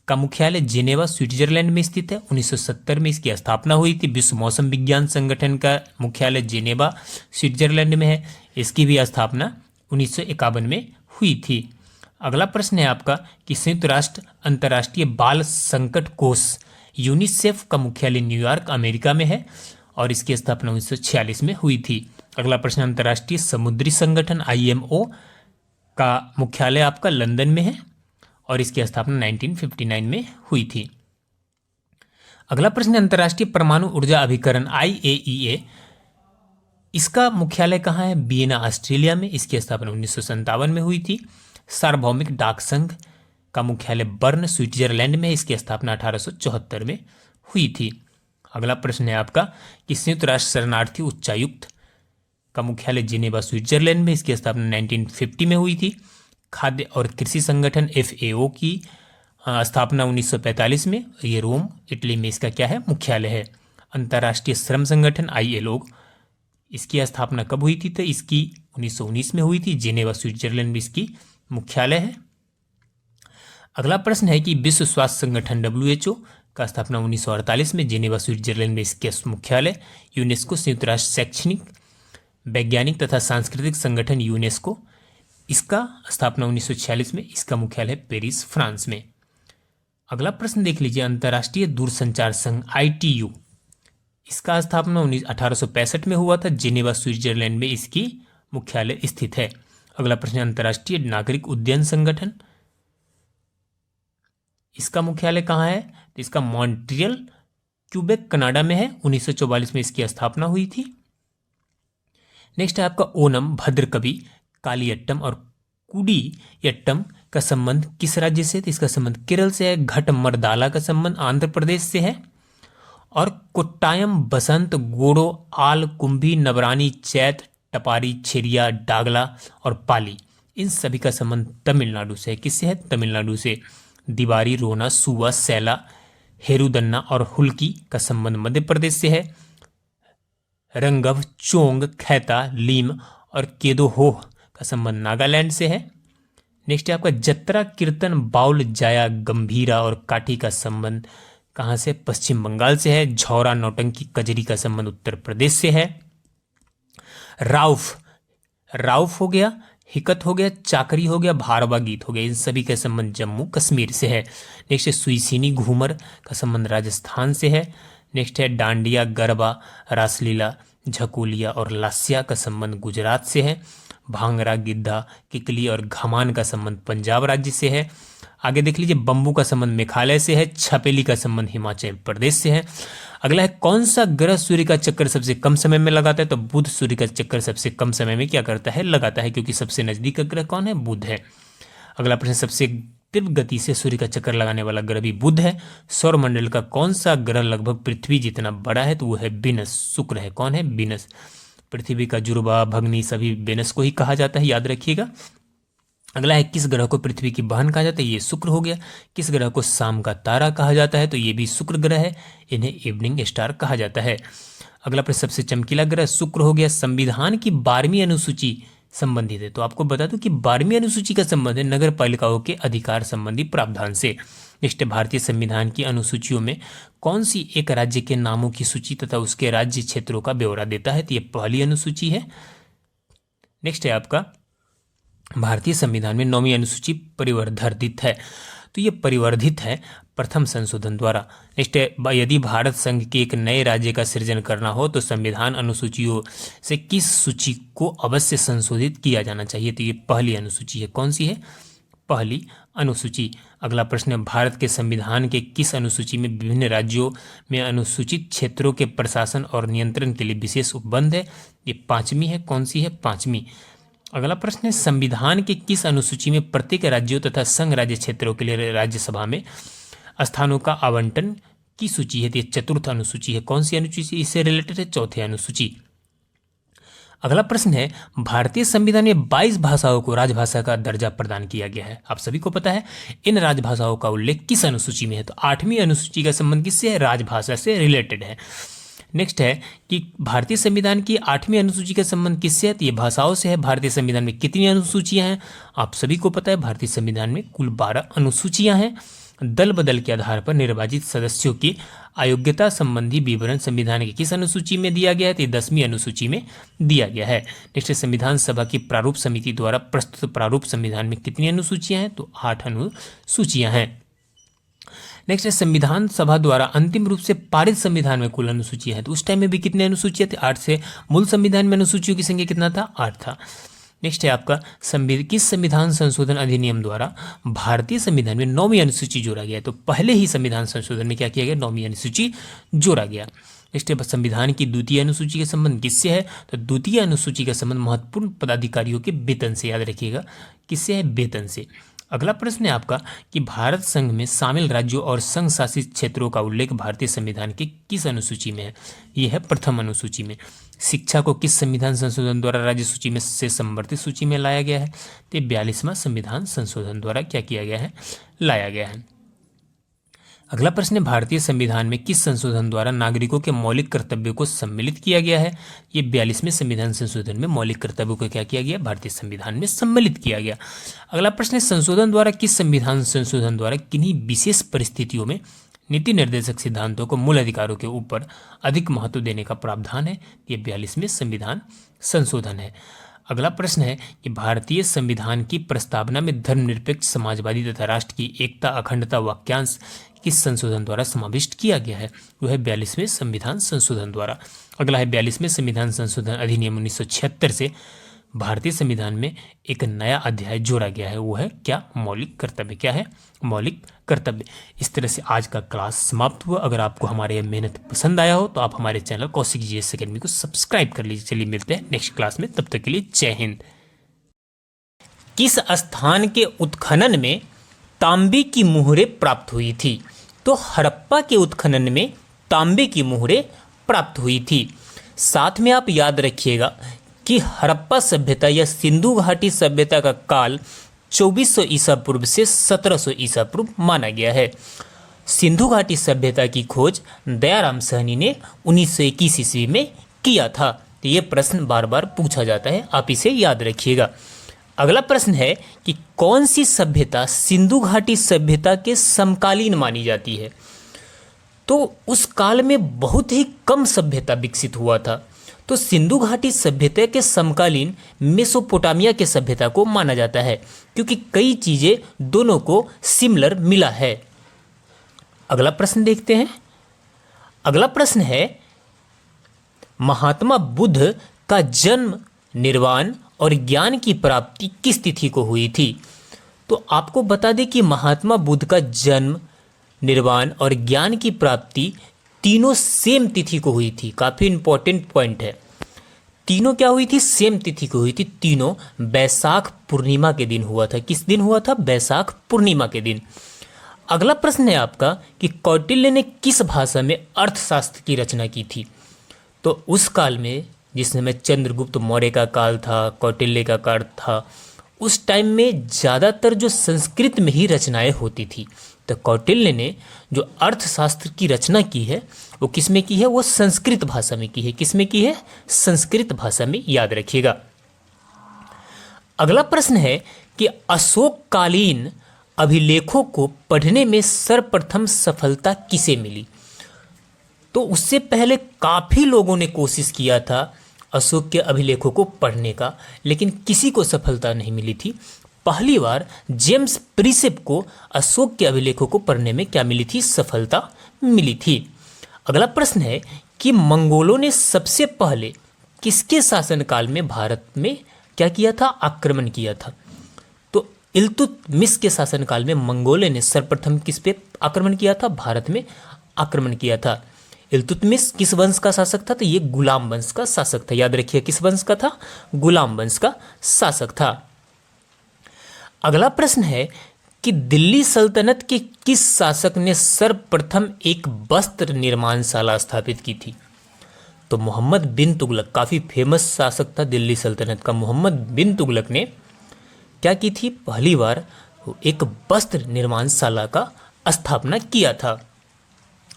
का मुख्यालय जेनेवा स्विट्जरलैंड में स्थित है, 1970 में इसकी स्थापना हुई थी। विश्व मौसम विज्ञान संगठन का मुख्यालय जेनेवा स्विट्जरलैंड में है, इसकी भी स्थापना 1951 में हुई थी। अगला प्रश्न है आपका कि संयुक्त राष्ट्र अंतर्राष्ट्रीय बाल संकट कोष यूनिसेफ का मुख्यालय न्यूयॉर्क अमेरिका में है और इसकी स्थापना 1946 में हुई थी। अगला प्रश्न, अंतर्राष्ट्रीय समुद्री संगठन IMO का मुख्यालय आपका लंदन में है और इसकी स्थापना 1959 में हुई थी। अगला प्रश्न, अंतर्राष्ट्रीय परमाणु ऊर्जा अभिकरण IAEA इसका मुख्यालय कहाँ है, वियना ऑस्ट्रेलिया में, इसकी स्थापना 1957 में हुई थी। सार्वभौमिक डाक संघ का मुख्यालय बर्न स्विट्जरलैंड में, इसकी स्थापना 1874 में हुई थी। अगला प्रश्न है आपका कि संयुक्त राष्ट्र शरणार्थी उच्चायुक्त का मुख्यालय जिनेवा स्विट्जरलैंड में, इसकी स्थापना 1950 में हुई थी। खाद्य और कृषि संगठन FAO की स्थापना 1945 में, ये रोम इटली में इसका क्या है, मुख्यालय है। अंतर्राष्ट्रीय श्रम संगठन ILO इसकी स्थापना कब हुई थी, तो इसकी 1919 में हुई थी, जिनेवा स्विट्जरलैंड में इसकी मुख्यालय है। अगला प्रश्न है कि विश्व स्वास्थ्य संगठन WHO का स्थापना 1948 में, जिनेवा स्विट्जरलैंड में इसके मुख्यालय। यूनेस्को संयुक्त राष्ट्र शैक्षणिक वैज्ञानिक तथा सांस्कृतिक संगठन यूनेस्को इसका स्थापना 1946 में, इसका मुख्यालय पेरिस फ्रांस में। अगला प्रश्न देख लीजिए, अंतर्राष्ट्रीय दूरसंचार संघ ITU इसका स्थापना 1865 में हुआ था, जिनेवा स्विट्जरलैंड में इसकी मुख्यालय स्थित है। अगला प्रश्न, अंतर्राष्ट्रीय नागरिक उड्डयन संगठन इसका मुख्यालय कहाँ है, तो इसका मॉन्ट्रियल क्यूबेक कनाडा में है, 1944 में इसकी स्थापना हुई थी। नेक्स्ट है आपका ओनम, भद्रकवि, कालियट्टम और कुडियट्टम का संबंध किस राज्य से, तो इसका संबंध केरल से है। घटमरदाला का संबंध आंध्र प्रदेश से है और कोट्टायम, बसंत, गोड़ो, आल, कुंभी, नवरानी, चैत, टपारी, छेरिया, डागला और पाली इन सभी का संबंध तमिलनाडु से है। किससे है, तमिलनाडु से। दिवारी, रोना, सुवा, सैला, हेरुदन्ना और हुल्की का संबंध मध्य प्रदेश से है। रंगव, चोंग, खैता, लीम और केदोहोह का संबंध नागालैंड से है। नेक्स्ट है आपका जत्रा, कीर्तन, बाउल, जाया, गंभीरा और काठी का संबंध कहाँ से, पश्चिम बंगाल से है। झौरा, नौटंकी, कजरी का संबंध उत्तर प्रदेश से है। राउफ हो गया, हिकत हो गया, चाकरी हो गया, भारवा गीत हो गया, इन सभी का संबंध जम्मू कश्मीर से है। नेक्स्ट है सुईसिनी, घूमर का संबंध राजस्थान से है। नेक्स्ट है डांडिया, गरबा, रासलीला, झकोलिया और लास्या का संबंध गुजरात से है। भांगड़ा, गिद्धा, किकली और घमान का संबंध पंजाब राज्य से है। आगे देख लीजिए, बम्बू का संबंध मेघालय से है। छपेली का संबंध हिमाचल प्रदेश से है। अगला है कौन सा ग्रह सूर्य का चक्कर सबसे कम समय में लगाता है, तो बुध सूर्य का चक्कर सबसे कम समय में क्या करता है, लगाता है, क्योंकि सबसे नजदीक का ग्रह कौन है, बुध है। अगला प्रश्न, सबसे तीव्र गति से सूर्य का चक्कर लगाने वाला ग्रह भी बुध है। सौरमंडल का कौन सा ग्रह लगभग पृथ्वी जितना बड़ा है, तो वो है विनस, शुक्र है। कौन है, विनस। पृथ्वी का जुड़वा, भगनी सभी विनस को ही कहा जाता है, याद रखिएगा। अगला है किस ग्रह को पृथ्वी की बहन कहा जाता है, ये शुक्र हो गया। किस ग्रह को शाम का तारा कहा जाता है, तो ये भी शुक्र ग्रह है, इन्हें इवनिंग स्टार कहा जाता है। अगला प्रश्न, सबसे चमकीला ग्रह शुक्र हो गया। संविधान की 12वीं अनुसूची संबंधित है। तो आपको बता दूं कि 12वीं अनुसूची का संबंध है नगर पालिकाओं के अधिकार संबंधी प्रावधान से। नेक्स्ट है, भारतीय संविधान की अनुसूचियों में कौन सी एक राज्य के नामों की सूची तथा उसके राज्य क्षेत्रों का ब्यौरा देता है? तो ये पहली अनुसूची है। नेक्स्ट है आपका, भारतीय संविधान में 9वीं अनुसूची परिवर्धित है। तो ये परिवर्धित है प्रथम संशोधन द्वारा। नेक्स्ट है, यदि भारत संघ के एक नए राज्य का सृजन करना हो तो संविधान अनुसूचियों से किस सूची को अवश्य संशोधित किया जाना चाहिए? तो ये पहली अनुसूची है। कौन सी है? पहली अनुसूची। अगला प्रश्न है, भारत के संविधान के किस अनुसूची में विभिन्न राज्यों में अनुसूचित क्षेत्रों के प्रशासन और नियंत्रण के लिए विशेष उपबंध है? ये 5वीं है। कौन सी है? 5वीं। अगला प्रश्न है, संविधान के किस अनुसूची में प्रत्येक राज्यों तथा संघ राज्य क्षेत्रों के लिए राज्यसभा में स्थानों का आवंटन की सूची है? तो ये 4th अनुसूची है। कौन सी अनुसूची इससे रिलेटेड है? 4th अनुसूची। अगला प्रश्न है, भारतीय संविधान में 22 भाषाओं को राजभाषा का दर्जा प्रदान किया गया है। आप सभी को पता है इन राजभाषाओं का उल्लेख किस अनुसूची में है? तो 8वीं अनुसूची का संबंध किससे है? राजभाषा से रिलेटेड है। नेक्स्ट है कि भारतीय संविधान की 8वीं अनुसूची का संबंध किससे है? तो ये भाषाओं से है। भारतीय संविधान में कितनी अनुसूचियां हैं? आप सभी को पता है भारतीय संविधान में कुल 12 अनुसूचियां हैं। दल बदल के आधार पर निर्वाचित सदस्यों की अयोग्यता संबंधी विवरण संविधान की किस अनुसूची में दिया गया है? तो 10वीं अनुसूची में दिया गया है। नेक्स्ट, संविधान सभा की प्रारूप समिति द्वारा प्रस्तुत प्रारूप संविधान में कितनी अनुसूचियां हैं? तो 8 अनुसूचियां हैं। नेक्स्ट है, संविधान सभा द्वारा अंतिम रूप से पारित संविधान में कुल अनुसूचियां हैं। तो उस टाइम में भी कितनी अनुसूचियां थी? 8 से मूल संविधान में अनुसूचियों की संख्या कितना था? 8 था। नेक्स्ट है आपका, किस संविधान संशोधन अधिनियम द्वारा भारतीय संविधान में 9वीं अनुसूची जोड़ा गया? तो पहले ही संविधान संशोधन में क्या किया गया? 9वीं अनुसूची जोड़ा गया। नेक्स्ट है, संविधान की द्वितीय अनुसूची का संबंध किससे है? तो द्वितीय अनुसूची का संबंध महत्वपूर्ण पदाधिकारियों के वेतन से। याद रखिएगा, किससे है? वेतन से। अगला प्रश्न है आपका कि भारत संघ में शामिल राज्यों और संघ शासित क्षेत्रों का उल्लेख भारतीय संविधान के किस अनुसूची में है? यह है प्रथम अनुसूची में। शिक्षा को किस संविधान संशोधन द्वारा राज्य सूची में से संवर्धित सूची में लाया गया है? तो 42वां संविधान संशोधन द्वारा क्या किया गया है? लाया गया है। अगला प्रश्न है, भारतीय संविधान में किस संशोधन द्वारा नागरिकों के मौलिक कर्तव्यों को सम्मिलित किया गया है? ये 42वें संविधान संशोधन में मौलिक कर्तव्यों को क्या किया गया? भारतीय संविधान में सम्मिलित किया गया। अगला प्रश्न है, संशोधन द्वारा किस संविधान संशोधन द्वारा किन्हीं विशेष परिस्थितियों में नीति निर्देशक सिद्धांतों को मूल अधिकारों के ऊपर अधिक महत्व देने का प्रावधान है? ये 42वें संविधान संशोधन है। अगला प्रश्न है कि भारतीय संविधान की प्रस्तावना में धर्मनिरपेक्ष समाजवादी तथा राष्ट्र की एकता अखंडता वाक्यांश किस संशोधन द्वारा समाविष्ट किया गया है? वह है 42वें संविधान संशोधन द्वारा। अगला है, 42वें संविधान संशोधन अधिनियम 1976 से भारतीय संविधान में एक नया अध्याय जोड़ा गया है। वो है क्या? मौलिक कर्तव्य। क्या है? मौलिक कर्तव्य। इस तरह से आज का क्लास समाप्त हुआ। अगर आपको हमारे यह मेहनत पसंद आया हो तो आप हमारे चैनल कौशिक जीएस अकेडमी को सब्सक्राइब कर लीजिए। चलिए मिलते हैं नेक्स्ट क्लास में, तब तक के लिए जय हिंद। किस स्थान के उत्खनन में तांबे की मुहरें प्राप्त हुई थी? तो हड़प्पा के उत्खनन में तांबे की मुहरें प्राप्त हुई थी। साथ में आप याद रखिएगा कि हड़प्पा सभ्यता या सिंधु घाटी सभ्यता का काल 2400 ईसा पूर्व से 1700 ईसा पूर्व माना गया है। सिंधु घाटी सभ्यता की खोज दयाराम साहनी ने 1921 ईस्वी में किया था। तो ये प्रश्न बार बार पूछा जाता है, आप इसे याद रखिएगा। अगला प्रश्न है कि कौन सी सभ्यता सिंधु घाटी सभ्यता के समकालीन मानी जाती है? तो उस काल में बहुत ही कम सभ्यता विकसित हुआ था, तो सिंधु घाटी सभ्यता के समकालीन मेसोपोटामिया के सभ्यता को माना जाता है, क्योंकि कई चीजें दोनों को सिमिलर मिला है। अगला प्रश्न देखते हैं। अगला प्रश्न है, महात्मा बुद्ध का जन्म, निर्वाण और ज्ञान की प्राप्ति किस तिथि को हुई थी? तो आपको बता दें कि महात्मा बुद्ध का जन्म, निर्वाण और ज्ञान की प्राप्ति तीनों सेम तिथि को हुई थी। काफी इंपॉर्टेंट पॉइंट है। तीनों क्या हुई थी? सेम तिथि को हुई थी। तीनों बैसाख पूर्णिमा के दिन हुआ था। किस दिन हुआ था? बैसाख पूर्णिमा के दिन। अगला प्रश्न है आपका कि कौटिल्य ने किस भाषा में अर्थशास्त्र की रचना की थी? तो उस काल में, जिस समय चंद्रगुप्त मौर्य का काल था, कौटिल्य का काल था, उस टाइम में ज़्यादातर जो संस्कृत में ही रचनाएं होती थी। तो कौटिल्य ने जो अर्थशास्त्र की रचना की है वो किस में की है? वो संस्कृत भाषा में की है। किस में की है? संस्कृत भाषा में। याद रखिएगा। अगला प्रश्न है कि अशोककालीन अभिलेखों को पढ़ने में सर्वप्रथम सफलता किसे मिली। तो उससे पहले काफ़ी लोगों ने कोशिश किया था अशोक के अभिलेखों को पढ़ने का, लेकिन किसी को सफलता नहीं मिली थी। पहली बार जेम्स प्रिसेप को अशोक के अभिलेखों को पढ़ने में क्या मिली थी, सफलता मिली थी। अगला प्रश्न है कि मंगोलों ने सबसे पहले किसके शासनकाल में भारत में क्या किया था, आक्रमण किया था। तो इल्तुतमिश के शासनकाल में मंगोलों ने सर्वप्रथम किस पे आक्रमण किया था, भारत में आक्रमण किया था। इल्तुतमिश किस वंश का शासक था, तो ये गुलाम वंश का शासक था। याद रखिए किस वंश का था, गुलाम वंश का शासक था। अगला प्रश्न है कि दिल्ली सल्तनत के किस शासक ने सर्वप्रथम एक वस्त्र निर्माणशाला स्थापित की थी। तो मोहम्मद बिन तुगलक, काफ़ी फेमस शासक था दिल्ली सल्तनत का। मोहम्मद बिन तुगलक ने क्या की थी, पहली बार एक वस्त्र निर्माणशाला का स्थापना किया था।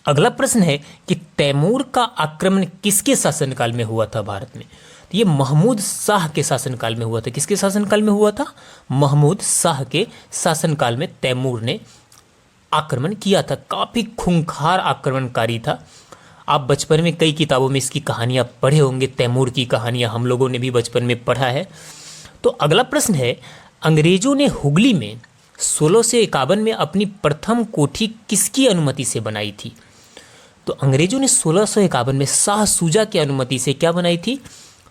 अगला प्रश्न है कि तैमूर का आक्रमण किसके शासनकाल में हुआ था भारत में। तो ये महमूद शाह के शासनकाल में हुआ था। किसके शासनकाल में हुआ था, महमूद शाह के शासनकाल में तैमूर ने आक्रमण किया था। काफ़ी खूंखार आक्रमणकारी था। आप बचपन में कई किताबों में इसकी कहानियाँ पढ़े होंगे, तैमूर की कहानियाँ हम लोगों ने भी बचपन में पढ़ा है। तो अगला प्रश्न है, अंग्रेजों ने हुगली में 1651 में अपनी प्रथम कोठी किसकी अनुमति से बनाई थी। तो अंग्रेजों ने 1651 में शाह सूजा की अनुमति से क्या बनाई थी,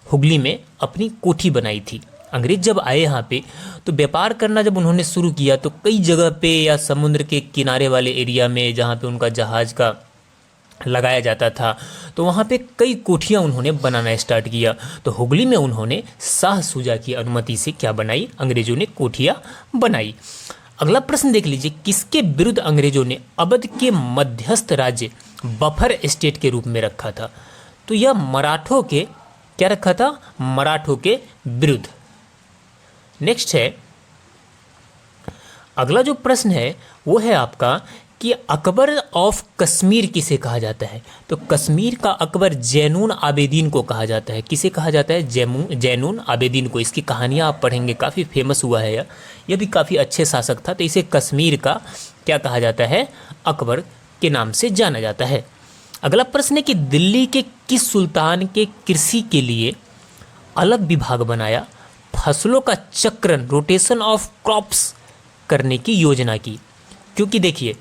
हुगली में अपनी कोठी बनाई थी। अंग्रेज जब आए यहाँ पे तो व्यापार करना जब उन्होंने शुरू किया तो कई जगह पे या समुद्र के किनारे वाले एरिया में जहाँ पे उनका जहाज का लगाया जाता था, तो वहाँ पे कई कोठियाँ उन्होंने बनाना स्टार्ट किया। तो हुगली में उन्होंने शाह सूजा की अनुमति से क्या बनाई, अंग्रेजों ने कोठियाँ बनाई। अगला प्रश्न देख लीजिए, किसके विरुद्ध अंग्रेजों ने अवध के मध्यस्थ राज्य बफर स्टेट के रूप में रखा था। तो यह मराठों के क्या रखा था, मराठों के विरुद्ध। नेक्स्ट है, अगला जो प्रश्न है वो है आपका कि अकबर ऑफ कश्मीर किसे कहा जाता है। तो कश्मीर का अकबर जैनुन आबेदीन को कहा जाता है। किसे कहा जाता है, जैनुन आबेदीन को। इसकी कहानियाँ आप पढ़ेंगे, काफ़ी फेमस हुआ है यह भी काफ़ी अच्छे शासक था। तो इसे कश्मीर का क्या कहा जाता है, अकबर के नाम से जाना जाता है। अगला प्रश्न है कि दिल्ली के किस सुल्तान के कृषि के लिए अलग विभाग बनाया, फसलों का चक्रण, रोटेशन ऑफ क्रॉप्स करने की योजना की। क्योंकि देखिए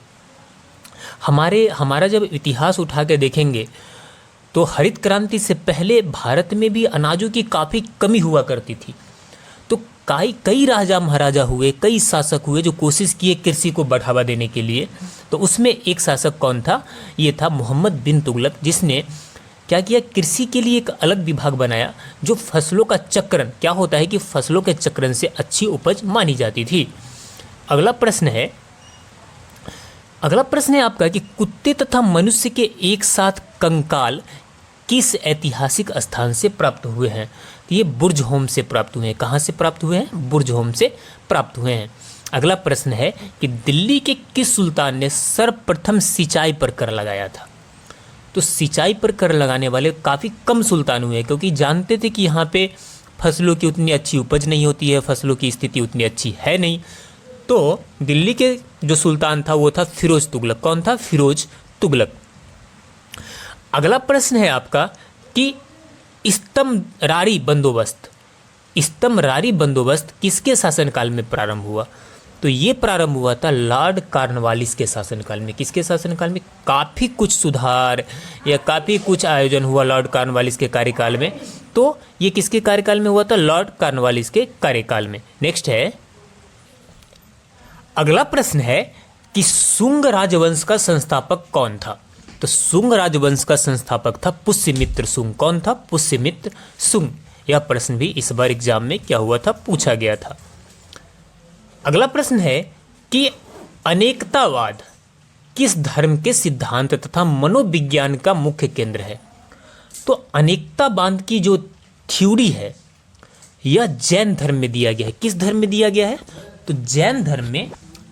हमारा जब इतिहास उठा के देखेंगे तो हरित क्रांति से पहले भारत में भी अनाजों की काफ़ी कमी हुआ करती थी। तो कई राजा महाराजा हुए, कई शासक हुए जो कोशिश किए कृषि को बढ़ावा देने के लिए। तो उसमें एक शासक कौन था, ये था मोहम्मद बिन तुगलक, जिसने क्या किया, कृषि के लिए एक अलग विभाग बनाया जो फसलों का चक्रण, क्या होता है कि फसलों के चक्रण से अच्छी उपज मानी जाती थी। अगला प्रश्न है आपका कि कुत्ते तथा मनुष्य के एक साथ कंकाल किस ऐतिहासिक स्थान से प्राप्त हुए हैं। तो ये बुर्ज होम से प्राप्त हुए हैं। कहाँ से प्राप्त हुए हैं, बुर्ज होम से प्राप्त हुए हैं। अगला प्रश्न है कि दिल्ली के किस सुल्तान ने सर्वप्रथम सिंचाई पर कर लगाया था। तो सिंचाई पर कर लगाने वाले काफ़ी कम सुल्तान हुए, क्योंकि जानते थे कि यहाँ पे फसलों की उतनी अच्छी उपज नहीं होती है, फसलों की स्थिति उतनी अच्छी है नहीं। तो दिल्ली के जो सुल्तान था वो था फिरोज तुगलक। कौन था, फिरोज तुगलक। अगला प्रश्न है आपका कि इस्तमरारी बंदोबस्त किसके शासनकाल में प्रारंभ हुआ। तो ये प्रारंभ हुआ था लॉर्ड कॉर्नवालिस के शासनकाल में। किसके शासनकाल में, काफ़ी कुछ सुधार या काफ़ी कुछ आयोजन हुआ लॉर्ड कॉर्नवालिस के कार्यकाल में। तो ये किसके कार्यकाल में हुआ था, लॉर्ड कॉर्नवालिस के कार्यकाल में। नेक्स्ट है, अगला प्रश्न है कि शुंग राजवंश का संस्थापक कौन था। तो शुंग राजवंश का संस्थापक था पुष्यमित्र शुंग। कौन था, पुष्यमित्र शुंग। यह प्रश्न भी इस बार एग्जाम में क्या हुआ था, पूछा गया था। अगला प्रश्न है कि अनेकतावाद किस धर्म के सिद्धांत तथा मनोविज्ञान का मुख्य केंद्र है। तो अनेकतावाद की जो थ्योरी है यह जैन धर्म में दिया गया है। किस धर्म में दिया गया है, तो जैन धर्म में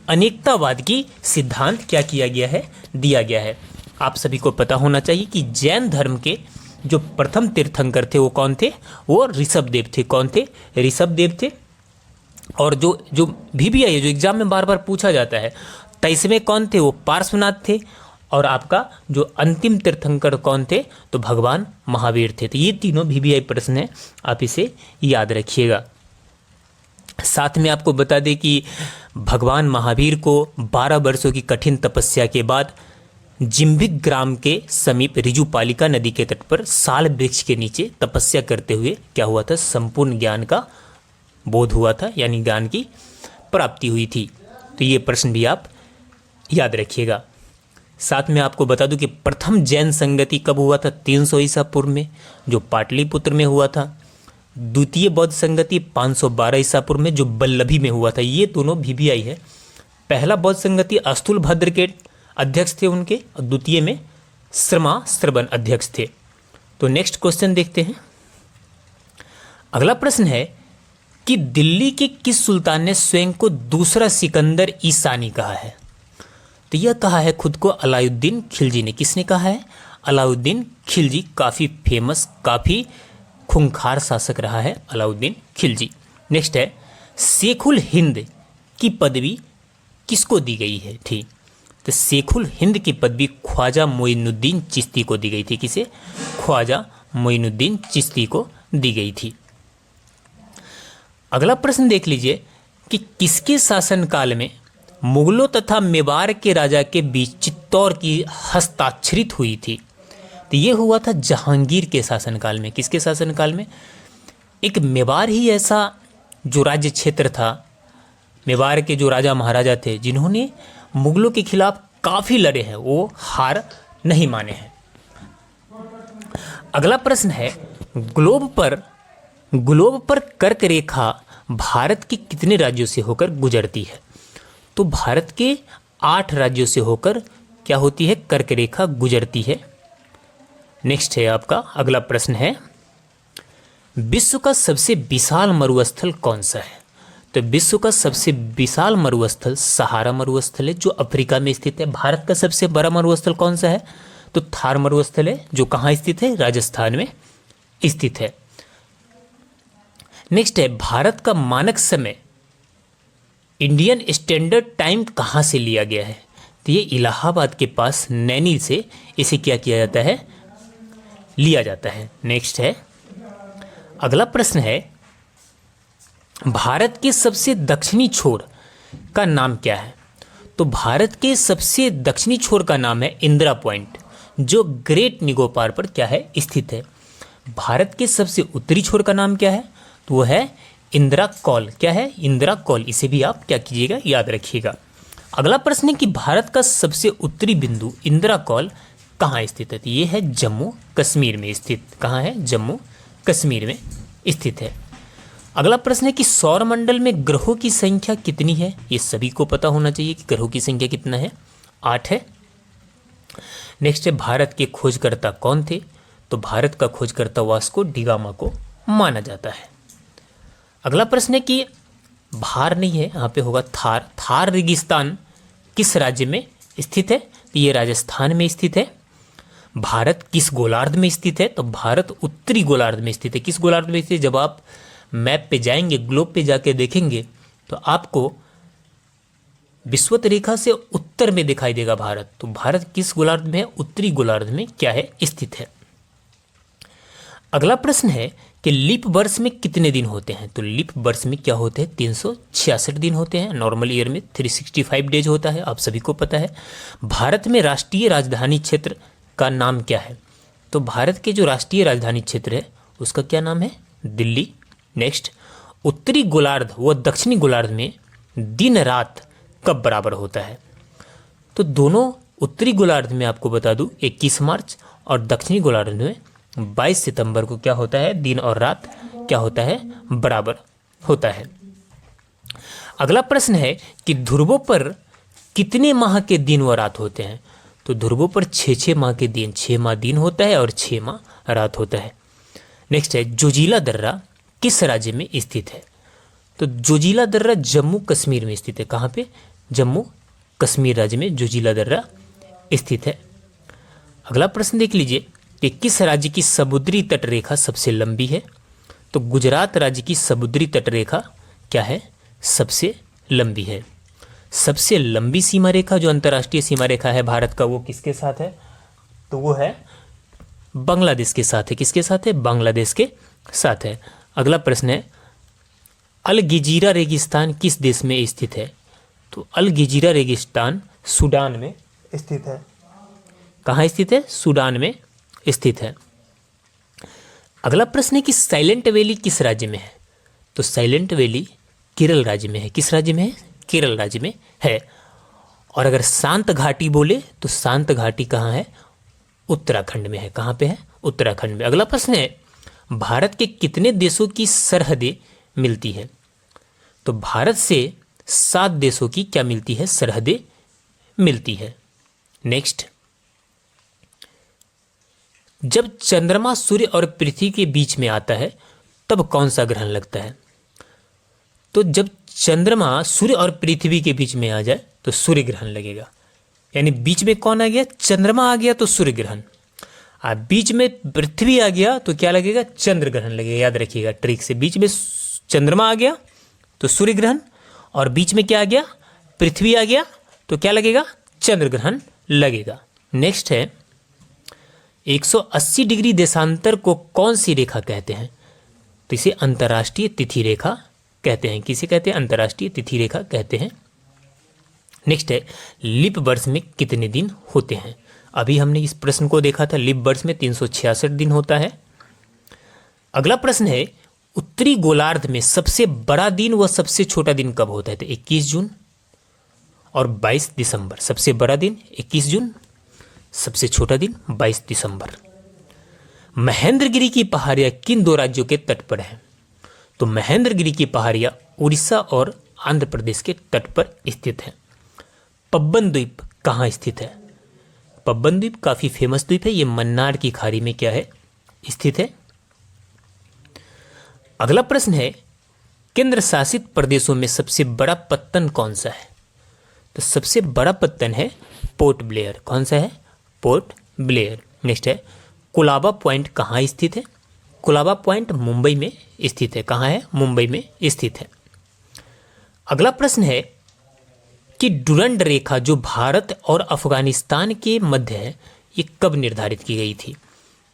अनेकतावाद की सिद्धांत क्या किया गया है, दिया गया है। आप सभी को पता होना चाहिए कि जैन धर्म के जो प्रथम तीर्थंकर थे वो कौन थे, वो ऋषभदेव थे। कौन थे, ऋषभदेव थे। और जो जो VBI है, जो एग्जाम में बार बार पूछा जाता है, 23वें कौन थे? वो पार्श्वनाथ थे। और आपका जो अंतिम तीर्थंकर कौन थे? तो भगवान महावीर थे। तो ये तीनों VBI प्रश्न हैं, आप इसे याद रखिएगा। साथ में आपको बता दें कि भगवान महावीर को 12 वर्षों की कठिन तपस्या के बाद जिम्भिक ग्राम के समीप रिजुपालिका नदी के तट पर साल वृक्ष के नीचे तपस्या करते हुए क्या हुआ था? संपूर्ण ज्ञान का बोध हुआ था, यानी ज्ञान की प्राप्ति हुई थी। तो ये प्रश्न भी आप याद रखिएगा। साथ में आपको बता दूं कि प्रथम जैन संगति कब हुआ था? 300 ईसा पूर्व में, जो पाटलिपुत्र में हुआ था। द्वितीय बौद्ध संगति 512 ईसा पूर्व में, जो बल्लभी में हुआ था। ये दोनों VBI है। पहला बौद्ध संगति अस्तुल भद्र के अध्यक्ष थे उनके, और द्वितीय में श्रबण अध्यक्ष थे। तो नेक्स्ट क्वेश्चन देखते हैं। अगला प्रश्न है कि दिल्ली के किस सुल्तान ने स्वयं को दूसरा सिकंदर ईसानी कहा है? तो यह कहा है खुद को अलाउद्दीन खिलजी ने। किसने कहा है? अलाउद्दीन खिलजी। काफ़ी फेमस, काफ़ी खूंखार शासक रहा है अलाउद्दीन खिलजी। नेक्स्ट है, शेखुल हिंद की पदवी किसको दी गई है? ठीक, तो शेखुल हिंद की पदवी ख्वाजा मोइनुद्दीन चिश्ती को दी गई थी। किसे? ख्वाजा मोइनुद्दीन चिश्ती को दी गई थी। अगला प्रश्न देख लीजिए कि किसके शासनकाल में मुगलों तथा मेवाड़ के राजा के बीच चित्तौड़ की हस्ताक्षरित हुई थी? तो ये हुआ था जहांगीर के शासनकाल में। किसके शासनकाल में? एक मेवाड़ ही ऐसा जो राज्य क्षेत्र था, मेवाड़ के जो राजा महाराजा थे जिन्होंने मुगलों के खिलाफ काफ़ी लड़े हैं, वो हार नहीं माने हैं। अगला प्रश्न है, ग्लोब पर कर्क रेखा भारत के कितने राज्यों से होकर गुजरती है? तो भारत के 8 राज्यों से होकर क्या होती है? कर्क रेखा गुजरती है। नेक्स्ट है आपका अगला प्रश्न है, विश्व का सबसे विशाल मरुस्थल कौन सा है? तो विश्व का सबसे विशाल मरुस्थल सहारा मरुस्थल है, जो अफ्रीका में स्थित है। भारत का सबसे बड़ा मरुस्थल कौन सा है? तो थार मरुस्थल है, जो कहाँ स्थित है? राजस्थान में स्थित है। नेक्स्ट है, भारत का मानक समय इंडियन स्टैंडर्ड टाइम कहाँ से लिया गया है? तो ये इलाहाबाद के पास नैनी से इसे क्या किया जाता है? लिया जाता है। नेक्स्ट है, अगला प्रश्न है, भारत के सबसे दक्षिणी छोर का नाम क्या है? तो भारत के सबसे दक्षिणी छोर का नाम है इंदिरा पॉइंट, जो ग्रेट निकोबार पर क्या है? स्थित है। भारत के सबसे उत्तरी छोर का नाम क्या है? तो वो है इंदिरा कॉल। क्या है? इंदिरा कॉल। इसे भी आप क्या कीजिएगा? याद रखिएगा। अगला प्रश्न है कि भारत का सबसे उत्तरी बिंदु इंदिरा कॉल कहाँ स्थित है? तो ये है जम्मू कश्मीर में स्थित। कहाँ है? जम्मू कश्मीर में स्थित है। अगला प्रश्न है कि सौरमंडल में ग्रहों की संख्या कितनी है? ये सभी को पता होना चाहिए कि ग्रहों की संख्या कितना है? 8 है। नेक्स्ट है, भारत के खोजकर्ता कौन थे? तो भारत का खोजकर्ता वास्को डी गामा को माना जाता है। अगला प्रश्न है कि भार नहीं है, यहाँ पे होगा थार। थार रेगिस्तान किस राज्य में स्थित है? तो ये राजस्थान में स्थित है। भारत किस गोलार्ध में स्थित है? तो भारत उत्तरी गोलार्ध में स्थित है। किस गोलार्ध में स्थित है? जब आप मैप पे जाएंगे, ग्लोब पे जाके देखेंगे तो आपको विषुवत रेखा से उत्तर में दिखाई देगा भारत। तो भारत किस गोलार्ध में है? उत्तरी गोलार्ध में क्या है? स्थित है। अगला प्रश्न है कि लीप वर्ष में कितने दिन होते हैं? तो लीप वर्ष में क्या होते हैं? 366 दिन होते हैं। नॉर्मल ईयर में 365 डेज होता है, आप सभी को पता है। भारत में राष्ट्रीय राजधानी क्षेत्र का नाम क्या है? तो भारत के जो राष्ट्रीय राजधानी क्षेत्र है उसका क्या नाम है? दिल्ली। नेक्स्ट, उत्तरी गोलार्ध व दक्षिणी गोलार्ध में दिन रात कब बराबर होता है? तो दोनों उत्तरी गोलार्ध में आपको बता दूं 21 मार्च और दक्षिणी गोलार्ध में 22 सितंबर को क्या होता है? दिन और रात क्या होता है? बराबर होता है। अगला प्रश्न है कि ध्रुवों पर कितने माह के दिन व रात होते हैं? तो ध्रुवों पर 6 माह के दिन, 6 माह दिन होता है और 6 माह रात होता है। नेक्स्ट है, जोजिला दर्रा किस राज्य में स्थित है? तो जोजिला दर्रा जम्मू कश्मीर में स्थित है। कहाँ पे? जम्मू कश्मीर राज्य में जोजिला दर्रा स्थित है। अगला प्रश्न देख लीजिए कि किस राज्य की समुद्री तट रेखा सबसे लंबी है? तो गुजरात राज्य की समुद्री तट रेखा क्या है? सबसे लंबी है। सबसे लंबी सीमा रेखा जो अंतर्राष्ट्रीय सीमा रेखा है भारत का, वो किसके साथ है? तो वो है बांग्लादेश के साथ है। किसके साथ है? बांग्लादेश के साथ है। अगला प्रश्न है, अल गजीरा रेगिस्तान किस देश में स्थित है? तो अल गजीरा रेगिस्तान सूडान में स्थित है। कहाँ स्थित है? सूडान में स्थित है। अगला प्रश्न है कि साइलेंट वैली किस राज्य में है? तो साइलेंट वैली केरल राज्य में है। किस राज्य में है? केरल राज्य में है। और अगर शांत घाटी बोले तो शांत घाटी कहाँ है? उत्तराखंड में है। कहाँ पे है? उत्तराखंड में। अगला प्रश्न है, भारत के कितने देशों की सरहदें मिलती है? तो भारत से 7 देशों की क्या मिलती है? सरहदें मिलती है। नेक्स्ट, जब चंद्रमा सूर्य और पृथ्वी के बीच में आता है तब कौन सा ग्रहण लगता है? तो जब चंद्रमा सूर्य और पृथ्वी के बीच में आ जाए तो सूर्य ग्रहण लगेगा। यानी बीच में कौन आ गया? चंद्रमा आ गया तो सूर्य ग्रहण। बीच में पृथ्वी आ गया तो क्या लगेगा? चंद्र ग्रहण लगेगा। याद रखिएगा ट्रिक से, बीच में चंद्रमा आ गया तो सूर्य ग्रहण, और बीच में क्या आ गया? पृथ्वी आ गया तो क्या लगेगा? चंद्र ग्रहण लगेगा। नेक्स्ट है, 180 डिग्री देशांतर को कौन सी रेखा कहते हैं? तो इसे अंतर्राष्ट्रीय तिथि रेखा कहते हैं। किसे कहते हैं? अंतर्राष्ट्रीय तिथि रेखा कहते हैं। नेक्स्ट है, लीप वर्ष में कितने दिन होते हैं? अभी हमने इस प्रश्न को देखा था, लीप वर्ष में 366 दिन होता है। अगला प्रश्न है, उत्तरी गोलार्ध में सबसे बड़ा दिन व सबसे छोटा दिन कब होता है? तो 21 जून और 22 दिसंबर। सबसे बड़ा दिन 21 जून, सबसे छोटा दिन 22 दिसंबर। महेंद्रगिरी की पहाड़ियाँ किन 2 राज्यों के तट पर हैं? तो महेंद्रगिरी की पहाड़ियाँ उड़ीसा और आंध्र प्रदेश के तट पर स्थित हैं। पब्बन द्वीप कहाँ स्थित है? पब्बन द्वीप काफ़ी फेमस द्वीप है, ये मन्नार की खाड़ी में क्या है? स्थित है। अगला प्रश्न है, केंद्र शासित प्रदेशों में सबसे बड़ा पत्तन कौन सा है? तो सबसे बड़ा पत्तन है पोर्ट ब्लेयर। कौन सा है? Port Blair. नेक्स्ट है, कुलाबा पॉइंट कहाँ स्थित है? कुलाबा पॉइंट मुंबई में स्थित है। कहाँ है? मुंबई में स्थित है। अगला प्रश्न है कि डुरंड रेखा जो भारत और अफगानिस्तान के मध्य है, ये कब निर्धारित की गई थी?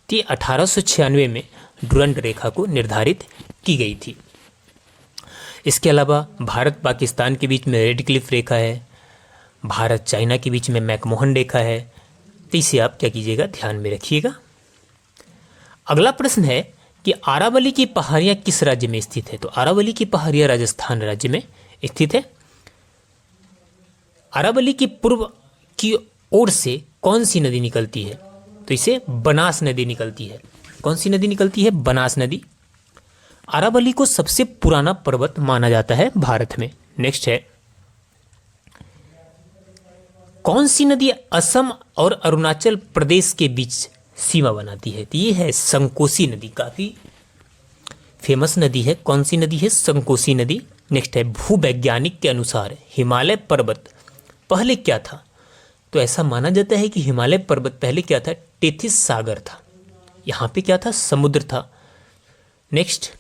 तो 1896 में डुरंड रेखा को निर्धारित की गई थी। इसके अलावा भारत पाकिस्तान के बीच में रेड क्लिफ रेखा है, भारत चाइना के बीच में मैकमोहन रेखा है। तो इसे आप क्या कीजिएगा? ध्यान में रखिएगा। अगला प्रश्न है कि आरावली की पहाड़ियाँ किस राज्य में स्थित है? तो आरावली की पहाड़ियाँ राजस्थान राज्य में स्थित है। अरावली की पूर्व की ओर से कौन सी नदी निकलती है? तो इसे बनास नदी निकलती है। कौन सी नदी निकलती है? बनास नदी। अरावली को सबसे पुराना पर्वत माना जाता है भारत में। नेक्स्ट है, कौन सी नदी असम और अरुणाचल प्रदेश के बीच सीमा बनाती है? तो ये है संकोसी नदी, काफी फेमस नदी है। कौन सी नदी है? संकोसी नदी। नेक्स्ट है, भूवैज्ञानिक के अनुसार हिमालय पर्वत पहले क्या था? तो ऐसा माना जाता है कि हिमालय पर्वत पहले क्या था? टेथिस सागर था। यहाँ पे क्या था? समुद्र था। नेक्स्ट,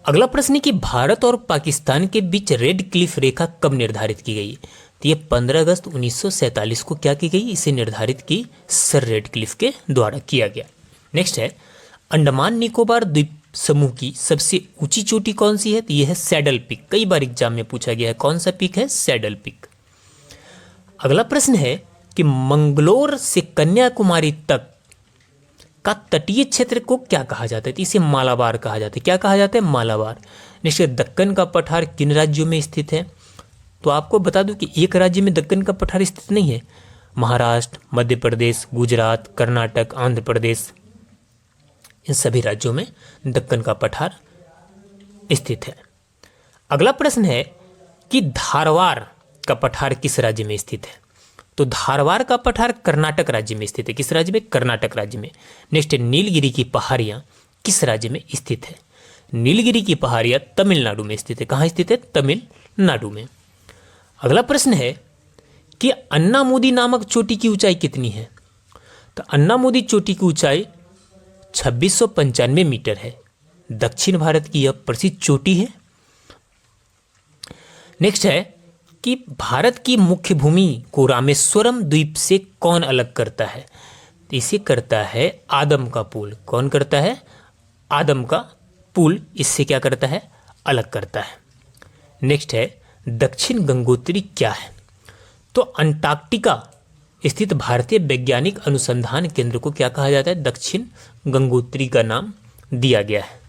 अगला प्रश्न है कि भारत और पाकिस्तान के बीच रेड क्लिफ रेखा कब निर्धारित की गई? तो ये 15 अगस्त 1947 को क्या की गई? इसे निर्धारित की सर रेड क्लिफ के द्वारा किया गया। नेक्स्ट है, अंडमान निकोबार द्वीप समूह की सबसे ऊंची चोटी कौन सी है? तो यह है सैडल पीक। कई बार एग्जाम में पूछा गया है। कौन सा पीक है? Saddle peak. अगला प्रश्न है कि मंगलोर से कन्याकुमारी तक का तटीय क्षेत्र को क्या कहा जाता है? तो इसे मालाबार कहा जाता है। क्या कहा जाता है? मालाबार। नेक्स्ट, दक्कन का पठार किन राज्यों में स्थित है? तो आपको बता दूं कि एक राज्य में दक्कन का पठार स्थित नहीं है। महाराष्ट्र, मध्य प्रदेश, गुजरात, कर्नाटक, आंध्र प्रदेश, इन सभी राज्यों में दक्कन का पठार स्थित है। अगला प्रश्न है कि धारवाड़ का पठार किस राज्य में स्थित है? तो धारवाड़ का पठार कर्नाटक राज्य में स्थित है। किस राज्य में? कर्नाटक राज्य में। नेक्स्ट, नीलगिरी की पहाड़ियाँ किस राज्य में स्थित है? नीलगिरी की पहाड़ियाँ तमिलनाडु में स्थित है। कहाँ स्थित है? तमिलनाडु में। अगला प्रश्न है कि अन्नामुदी नामक चोटी की ऊंचाई कितनी है? तो अन्नामुदी चोटी की ऊंचाई 2695 मीटर है। दक्षिण भारत की यह प्रसिद्ध चोटी है नेक्स्ट है कि भारत की मुख्य भूमि को रामेश्वरम द्वीप से कौन अलग करता है? तो इसे करता है आदम का पुल। कौन करता है? आदम का पुल इससे क्या करता है? अलग करता है। नेक्स्ट है दक्षिण गंगोत्री क्या है? तो अंटार्कटिका स्थित भारतीय वैज्ञानिक अनुसंधान केंद्र को क्या कहा जाता है? दक्षिण गंगोत्री का नाम दिया गया है।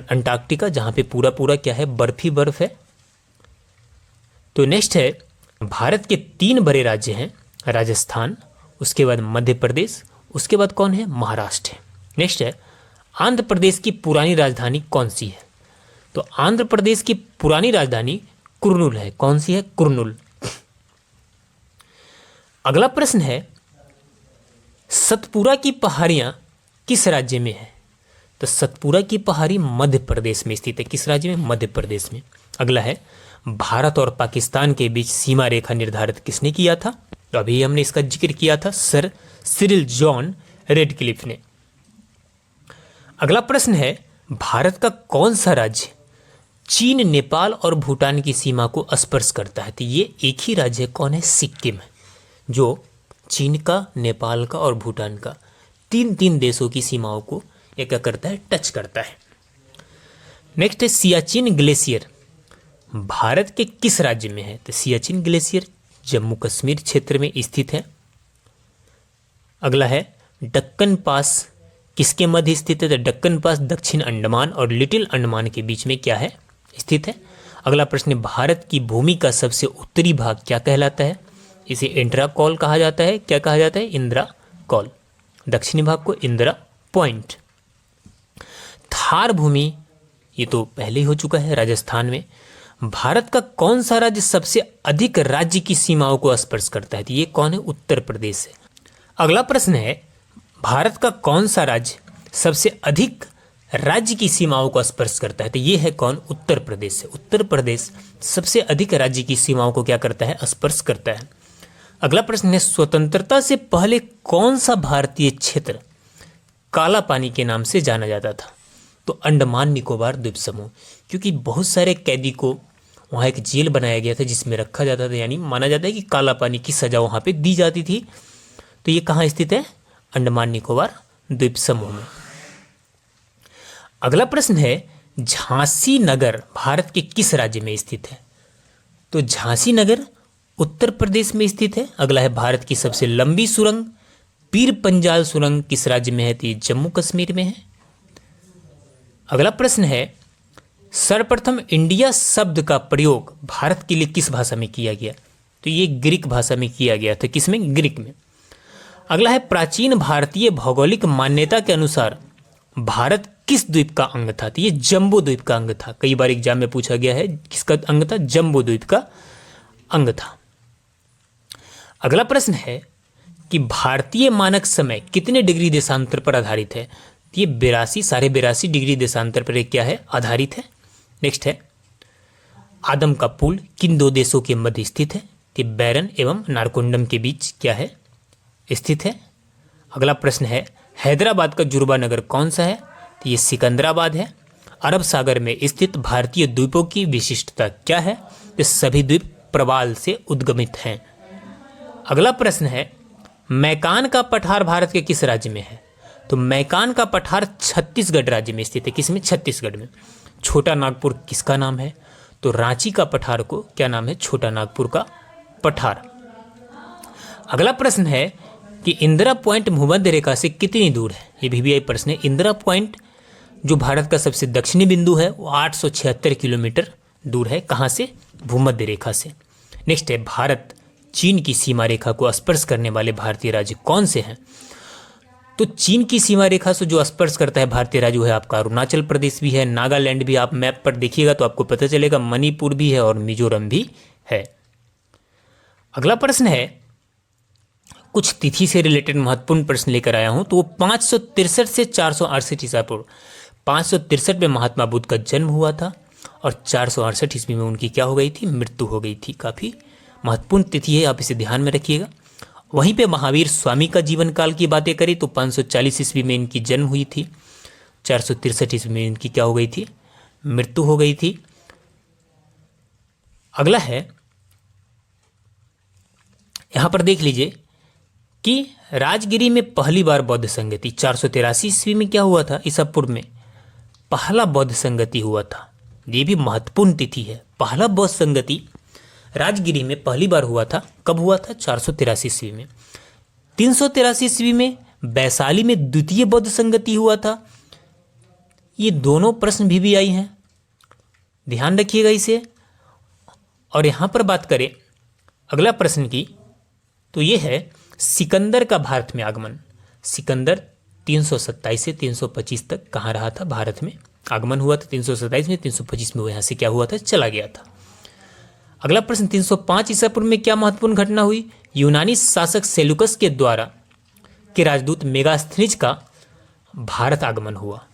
अंटार्कटिका जहां पे पूरा पूरा क्या है? बर्फ ही बर्फ है। तो नेक्स्ट है भारत के 3 बड़े राज्य हैं, राजस्थान, उसके बाद मध्य प्रदेश, उसके बाद कौन है? महाराष्ट्र है। नेक्स्ट है आंध्र प्रदेश की पुरानी राजधानी कौन सी है? तो आंध्र प्रदेश की पुरानी राजधानी कुर्नूल है। कौन सी है? कुर्नूल। अगला प्रश्न है सतपुरा की पहाड़ियां किस राज्य में है? तो सतपुरा की पहाड़ी मध्य प्रदेश में स्थित है। किस राज्य में? मध्य प्रदेश में। अगला है भारत और पाकिस्तान के बीच सीमा रेखा निर्धारित किसने किया था? तो अभी हमने इसका जिक्र किया था, सर सिरिल जॉन रेडक्लिफ ने। अगला प्रश्न है भारत का कौन सा राज्य चीन, नेपाल और भूटान की सीमा को स्पर्श करता है? तो ये एक ही राज्य कौन है? सिक्किम है, जो चीन का, नेपाल का और भूटान का 3 देशों की सीमाओं को ये क्या करता है? टच करता है। नेक्स्ट है सियाचिन ग्लेशियर भारत के किस राज्य में है? तो सियाचिन ग्लेशियर जम्मू कश्मीर क्षेत्र में स्थित है। अगला है डक्कन पास किसके मध्य स्थित है? तो डक्कन पास दक्षिण अंडमान और लिटिल अंडमान के बीच में क्या है? स्थित है। अगला प्रश्न भारत की भूमि का सबसे उत्तरी भाग क्या कहलाता है? इसे इंदिरा कॉल कहा जाता है। क्या कहा जाता है? इंदिरा कॉल। दक्षिणी भाग को इंदिरा पॉइंट। थार भूमि ये तो पहले ही हो चुका है, राजस्थान में। भारत का कौन सा राज्य सबसे अधिक राज्य की सीमाओं को स्पर्श करता है? तो ये कौन है? उत्तर प्रदेश है। अगला प्रश्न है भारत का कौन सा राज्य सबसे अधिक राज्य की सीमाओं को स्पर्श करता है? तो ये है कौन? उत्तर प्रदेश है। उत्तर प्रदेश सबसे अधिक राज्य की सीमाओं को क्या करता है? स्पर्श करता है। अगला प्रश्न है स्वतंत्रता से पहले कौन सा भारतीय क्षेत्र काला पानी के नाम से जाना जाता था? तो अंडमान निकोबार द्वीप समूह, क्योंकि बहुत सारे कैदी को वहाँ एक जेल बनाया गया था जिसमें रखा जाता था, यानी माना जाता है कि काला पानी की सजा वहाँ पे दी जाती थी। तो ये कहाँ स्थित है? अंडमान निकोबार द्वीप समूह में। अगला प्रश्न है झांसी नगर भारत के किस राज्य में स्थित है? तो झांसी नगर उत्तर प्रदेश में स्थित है। अगला है भारत की सबसे लंबी सुरंग पीर पंजाल सुरंग किस राज्य में है? तो ये जम्मू कश्मीर में है। अगला प्रश्न है सर्वप्रथम इंडिया शब्द का प्रयोग भारत के लिए किस भाषा में किया गया? तो ये ग्रीक भाषा में किया गया था। किसमें? ग्रीक में। अगला है प्राचीन भारतीय भौगोलिक मान्यता के अनुसार भारत किस द्वीप का अंग था? तो ये जम्बू द्वीप का अंग था। कई बार एग्जाम में पूछा गया है किसका अंग था? जम्बू द्वीप का अंग था। अगला प्रश्न है कि भारतीय मानक समय कितने डिग्री देशांतर पर आधारित है? तो ये 82 डिग्री देशांतर पर क्या है? आधारित है। नेक्स्ट है आदम का पुल किन 2 देशों के मध्य स्थित है? तो बैरन एवं नारकोंडम के बीच क्या है? स्थित है। अगला प्रश्न है हैदराबाद का जुर्बा नगर कौन सा है? तो ये सिकंदराबाद है। अरब सागर में स्थित भारतीय द्वीपों की विशिष्टता क्या है? तो सभी द्वीप प्रवाल से उद्गमित हैं। अगला प्रश्न है मैकान का पठार भारत के किस राज्य में है? तो मैकान का पठार छत्तीसगढ़ राज्य में स्थित है। किसमें? छत्तीसगढ़ में। छोटा नागपुर किसका नाम है? तो रांची का पठार को क्या नाम है? छोटा नागपुर का पठार। अगला प्रश्न है कि इंदिरा पॉइंट भूमध्य रेखा से कितनी दूर है? ये भी प्रश्न है। इंदिरा पॉइंट जो भारत का सबसे दक्षिणी बिंदु है वो 876 किलोमीटर दूर है। कहाँ से? भूमध्य रेखा से। नेक्स्ट है भारत चीन की सीमा रेखा को स्पर्श करने वाले भारतीय राज्य कौन से हैं? तो चीन की सीमा रेखा से जो स्पर्श करता है भारतीय राज्य है आपका अरुणाचल प्रदेश भी है, नागालैंड भी। आप मैप पर देखिएगा तो आपको पता चलेगा, मणिपुर भी है और मिजोरम भी है। अगला प्रश्न है कुछ तिथि से रिलेटेड महत्वपूर्ण प्रश्न लेकर आया हूं। तो वो 563 से 468 ईसा पूर्व 563 में महात्मा बुद्ध का जन्म हुआ था और 468 ईस्वी में उनकी क्या हो गई थी? मृत्यु हो गई थी। काफ़ी महत्वपूर्ण तिथि है, आप इसे ध्यान में रखिएगा। वहीं पे महावीर स्वामी का जीवन काल की बातें करें तो 540 ईस्वी में इनकी जन्म हुई थी, 463 ईस्वी में इनकी क्या हो गई थी? मृत्यु हो गई थी। अगला है, यहां पर देख लीजिए कि राजगिरी में पहली बार बौद्ध संगति 483 ईस्वी में क्या हुआ था, ईसापुर में पहला बौद्ध संगति हुआ था। ये भी महत्वपूर्ण तिथि है। पहला बौद्ध संगति राजगिरी में पहली बार हुआ था। कब हुआ था? 483 ईस्वी में। 383 ईस्वी में वैशाली में द्वितीय बौद्ध संगति हुआ था। ये दोनों प्रश्न भी आई हैं, ध्यान रखिएगा इसे। और यहां पर बात करें अगला प्रश्न की, तो ये है सिकंदर का भारत में आगमन। सिकंदर 327 से 325 तक कहाँ रहा था? भारत में आगमन हुआ था 327 में, 325 में वो यहाँ से क्या हुआ था? चला गया था। अगला प्रश्न 305 ईसा पूर्व में क्या महत्वपूर्ण घटना हुई? यूनानी शासक सेलुकस के द्वारा के राजदूत मेगास्थनीज का भारत आगमन हुआ।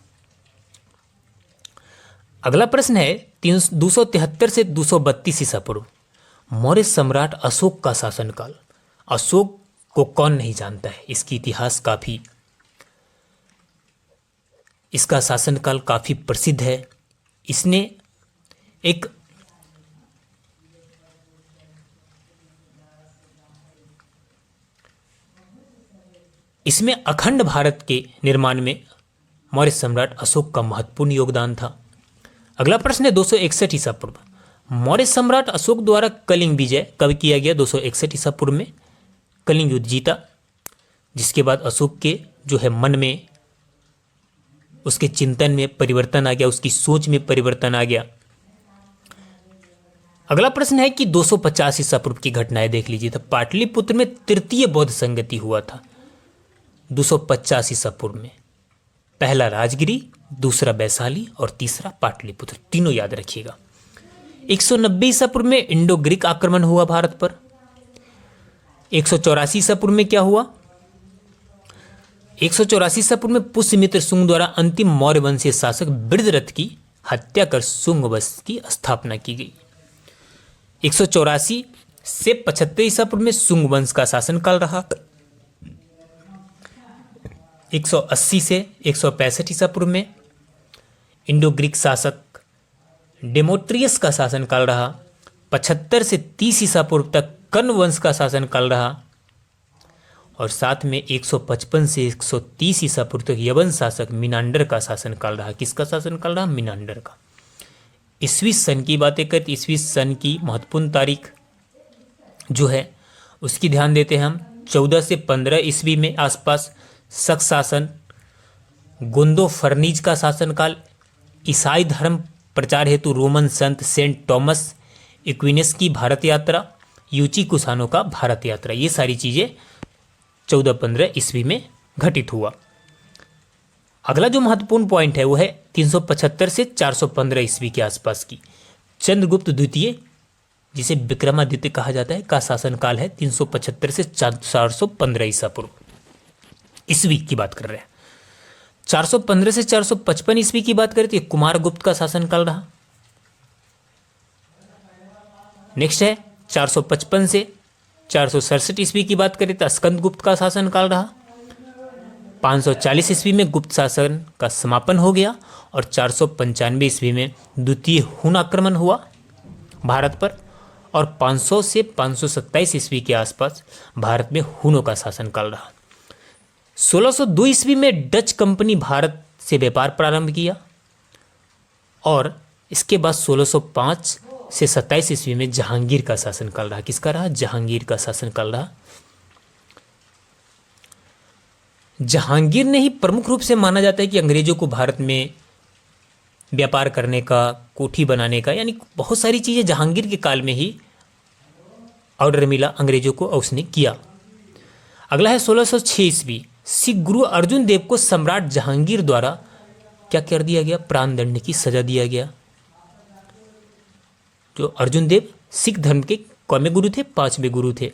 अगला प्रश्न है 273 से 232 ईसा पूर्व, मौर्य सम्राट अशोक का शासनकाल। अशोक को कौन नहीं जानता है? इसकी इतिहास काफी, इसका शासनकाल काफी प्रसिद्ध है। इसने एक इसमें अखंड भारत के निर्माण में मौर्य सम्राट अशोक का महत्वपूर्ण योगदान था। अगला प्रश्न है 261 ईसा पूर्व, मौर्य सम्राट अशोक द्वारा कलिंग विजय कब किया गया? 261 ईसा पूर्व में कलिंग युद्ध जीता, जिसके बाद अशोक के जो है मन में, उसके चिंतन में परिवर्तन आ गया, उसकी सोच में परिवर्तन आ गया। अगला प्रश्न है कि 250 ईसा पूर्व की घटनाएं देख लीजिए। तो पाटलिपुत्र में तृतीय बौद्ध संगति हुआ था 250 ईसा पूर्व में। पहला राजगिरी, दूसरा वैशाली और तीसरा पाटलिपुत्र, तीनों याद रखिएगा। 190 ईसा पूर्व में इंडो ग्रीक आक्रमण हुआ भारत पर। 184 ईसा पूर्व में क्या हुआ? 184 ईसा पूर्व में पुष्यमित्र शुंग द्वारा अंतिम मौर्य वंशीय शासक वृद्धरथ की हत्या कर शुंग वंश की स्थापना की गई। 184 से 75 ईसा पूर्व में शुंग वंश का शासनकाल रहा। 180 से 165 ईसा पूर्व में इंडो ग्रीक शासक डेमोट्रियस का शासनकाल रहा। 75 से 30 ईसा पूर्व तक कर्ण वंश का शासनकाल रहा। और साथ में 155 से 130 ईसा पूर्व तक यवन शासक मिनांडर का शासनकाल रहा। किसका शासनकाल रहा? मिनांडर का। ईस्वी सन की बातें करते, ईस्वी सन की महत्वपूर्ण तारीख जो है उसकी ध्यान देते हैं हम। 14 से 15 ईस्वी में आसपास शक शासन, गुंदो फर्नीज का शासनकाल, ईसाई धर्म प्रचार हेतु रोमन संत सेंट टॉमस एक्विनस की भारत यात्रा, यूची कुसानो का भारत यात्रा, ये सारी चीजें 14-15 ईस्वी में घटित हुआ। अगला जो महत्वपूर्ण पॉइंट है वो है 375 से 415 ईस्वी के आसपास की चंद्रगुप्त द्वितीय, जिसे विक्रमादित्य कहा जाता है, का शासनकाल है 375 से 415 ईसा पूर्व ईस्वी की बात कर रहे हैं। 415 से 455 ईस्वी की बात करें तो कुमारगुप्त का शासनकाल रहा। नेक्स्ट है 455 से 467 ईस्वी की बात करें तो स्कंदगुप्त का शासनकाल रहा। 540 ईस्वी में गुप्त शासन का समापन हो गया और 495 ईस्वी में द्वितीय हुन आक्रमण हुआ भारत पर। और 500 से 527 ईस्वी के आसपास भारत में हुनों का शासनकाल रहा। 1602 ईस्वी में डच कंपनी भारत से व्यापार प्रारंभ किया और इसके बाद 1605 से 27 ईस्वी में जहांगीर का शासनकाल रहा। किसका रहा? जहांगीर का शासनकाल रहा। जहांगीर ने ही प्रमुख रूप से माना जाता है कि अंग्रेजों को भारत में व्यापार करने का, कोठी बनाने का, यानी बहुत सारी चीजें जहांगीर के काल में ही ऑर्डर मिला अंग्रेजों को और उसने किया। अगला है 1606 ईस्वी, सिख गुरु अर्जुन देव को सम्राट जहांगीर द्वारा क्या कर दिया गया? प्राणदंड की सजा दिया गया। जो अर्जुन देव सिख धर्म के कौमे गुरु थे? 5वें गुरु थे।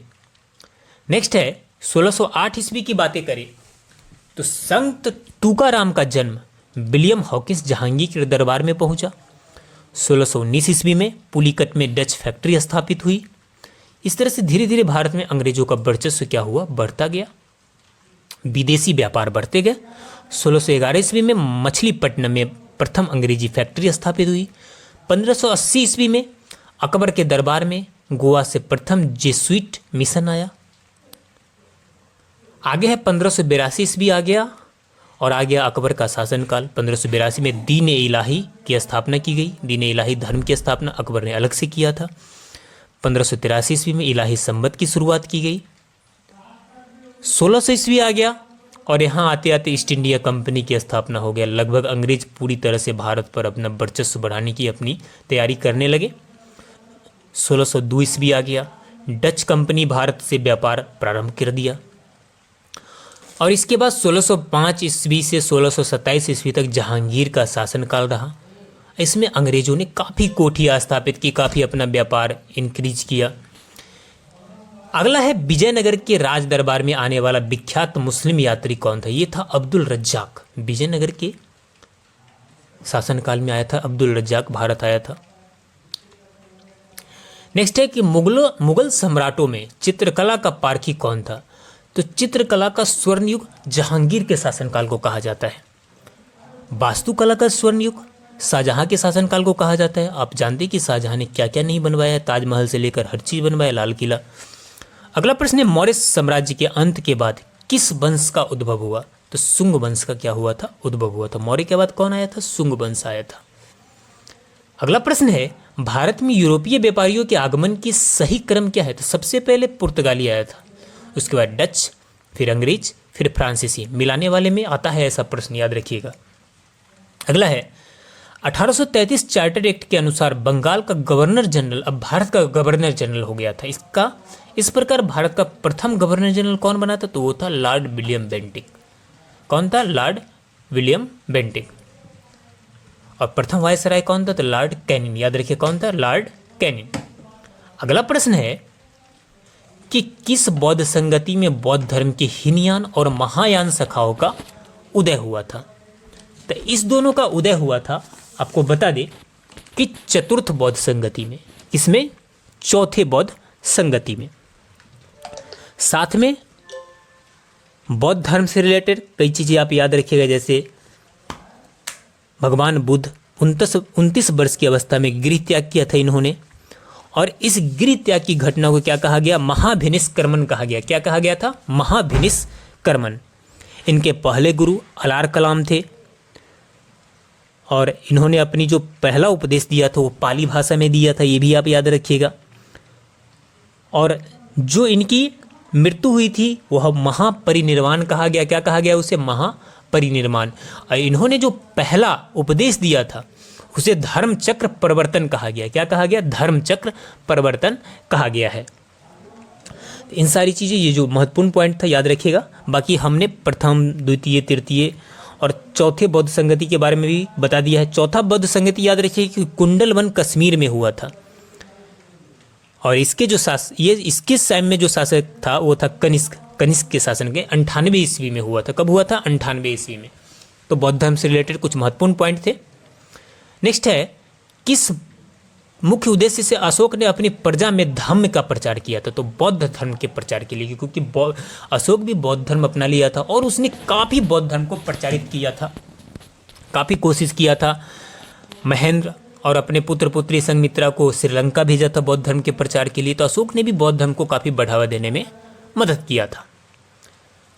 नेक्स्ट है 1608 ईस्वी की बातें करें तो संत टूकाराम का जन्म विलियम हॉकिंस जहांगीर के दरबार में पहुंचा। 1619 ईस्वी में पुलिकट में डच फैक्ट्री स्थापित हुई। इस तरह से धीरे धीरे भारत में अंग्रेजों का वर्चस्व क्या हुआ? बढ़ता गया, विदेशी व्यापार बढ़ते गए। 1611 ईस्वी में मछलीपट्टनम में प्रथम अंग्रेजी फैक्ट्री स्थापित हुई। 1580 ईस्वी में अकबर के दरबार में गोवा से प्रथम जेसुइट मिशन आया। आगे है 1582 ईस्वी आ गया और आ गया अकबर का शासनकाल। 1582 में दीन ए इलाही की स्थापना की गई। दीन ए इलाही धर्म की स्थापना अकबर ने अलग से किया था। 1583 ईस्वी में इलाही संवत की शुरुआत की गई। 1600 ईस्वी आ गया और यहाँ आते आते ईस्ट इंडिया कंपनी की स्थापना हो गया। लगभग अंग्रेज पूरी तरह से भारत पर अपना वर्चस्व बढ़ाने की अपनी तैयारी करने लगे। 1602 ईस्वी आ गया, डच कंपनी भारत से व्यापार प्रारंभ कर दिया और इसके बाद 1605 ईस्वी से 1627 ईस्वी तक जहांगीर का शासनकाल रहा। इसमें अंग्रेजों ने काफ़ी कोठियाँ स्थापित की, काफ़ी अपना व्यापार इंक्रीज किया। अगला है विजयनगर के राज दरबार में आने वाला विख्यात मुस्लिम यात्री कौन था? ये था अब्दुल रज्जाक। विजयनगर के शासनकाल में आया था अब्दुल रज्जाक, भारत आया था। नेक्स्ट है कि मुगल सम्राटों में चित्रकला का पारखी कौन था? तो चित्रकला का स्वर्ण युग जहांगीर के शासनकाल को कहा जाता है। वास्तुकला का स्वर्ण युग शाहजहां के शासनकाल को कहा जाता है। आप जानते हैं कि शाहजहां ने क्या क्या नहीं बनवाया है, ताजमहल से लेकर हर चीज़ बनवाया, लाल किला। अगला प्रश्न है मौर्य साम्राज्य के अंत के बाद किस वंश का उद्भव हुआ? तो शुंग वंश का क्या हुआ था? उद्भव हुआ था। मौर्य के बाद कौन आया था? शुंग वंश आया था। अगला प्रश्न है भारत में यूरोपीय व्यापारियों के आगमन की सही क्रम क्या है? तो सबसे पहले पुर्तगाली आया था, उसके बाद डच, फिर अंग्रेज, फिर फ्रांसीसी। मिलाने वाले में आता है ऐसा प्रश्न, याद रखिएगा। अगला है 1833 चार्टर एक्ट के अनुसार बंगाल का गवर्नर जनरल अब भारत का गवर्नर जनरल हो गया था। इस प्रकार भारत का प्रथम गवर्नर जनरल कौन बना था? तो वो था लॉर्ड विलियम बेंटिक। कौन था? Lord William Bentinck. और प्रथम वायसराय कौन था? तो लॉर्ड कैनिन। याद रखिए कौन था? Lord Canning. अगला प्रश्न है कि किस बौद्ध संगति में बौद्ध धर्म की हीनयान और महायान शाखाओं का उदय हुआ था? तो इस दोनों का उदय हुआ था, आपको बता दें कि चतुर्थ बौद्ध संगति में। किसमें? चौथे बौद्ध संगति में। साथ में बौद्ध धर्म से रिलेटेड कई चीजें आप याद रखिएगा, जैसे भगवान बुद्ध 29 वर्ष की अवस्था में गृह त्याग किया था इन्होंने, और इस गृह त्याग की घटना को क्या कहा गया? महाभिनिष्क्रमण कहा गया। क्या कहा गया था? महाभिनिष्क्रमण। इनके पहले गुरु अलार कलाम थे और इन्होंने अपनी जो पहला उपदेश दिया था वो पाली भाषा में दिया था, ये भी आप याद रखिएगा। और जो इनकी मृत्यु हुई थी वह महापरिनिर्वाण कहा गया। क्या कहा गया उसे? महापरिनिर्वाण। और इन्होंने जो पहला उपदेश दिया था उसे धर्म चक्र परिवर्तन कहा गया। क्या कहा गया? धर्म चक्र परिवर्तन कहा गया है। इन सारी चीज़ें, ये जो महत्वपूर्ण पॉइंट था याद रखिएगा। बाकी हमने प्रथम, द्वितीय, तृतीय और चौथे बौद्ध संगति के बारे में भी बता दिया है। चौथा बौद्ध संगति याद रखिए कि कुंडलवन कश्मीर में हुआ था और इसके जो इसके टाइम में जो शासक था वो था कनिष्क के शासन के 98 ईस्वी में हुआ था। कब हुआ था? 98 ईस्वी में। तो बौद्ध धर्म से रिलेटेड कुछ महत्वपूर्ण पॉइंट थे। नेक्स्ट है किस मुख्य उद्देश्य से अशोक ने अपनी प्रजा में धम्म का प्रचार किया था? तो बौद्ध धर्म के प्रचार के लिए, क्योंकि अशोक भी बौद्ध धर्म अपना लिया था और उसने काफ़ी बौद्ध धर्म को प्रचारित किया था, काफ़ी कोशिश किया था। महेंद्र और अपने पुत्र पुत्री संघमित्रा को श्रीलंका भेजा था बौद्ध धर्म के प्रचार के लिए। तो अशोक ने भी बौद्ध धर्म को काफ़ी बढ़ावा देने में मदद किया था।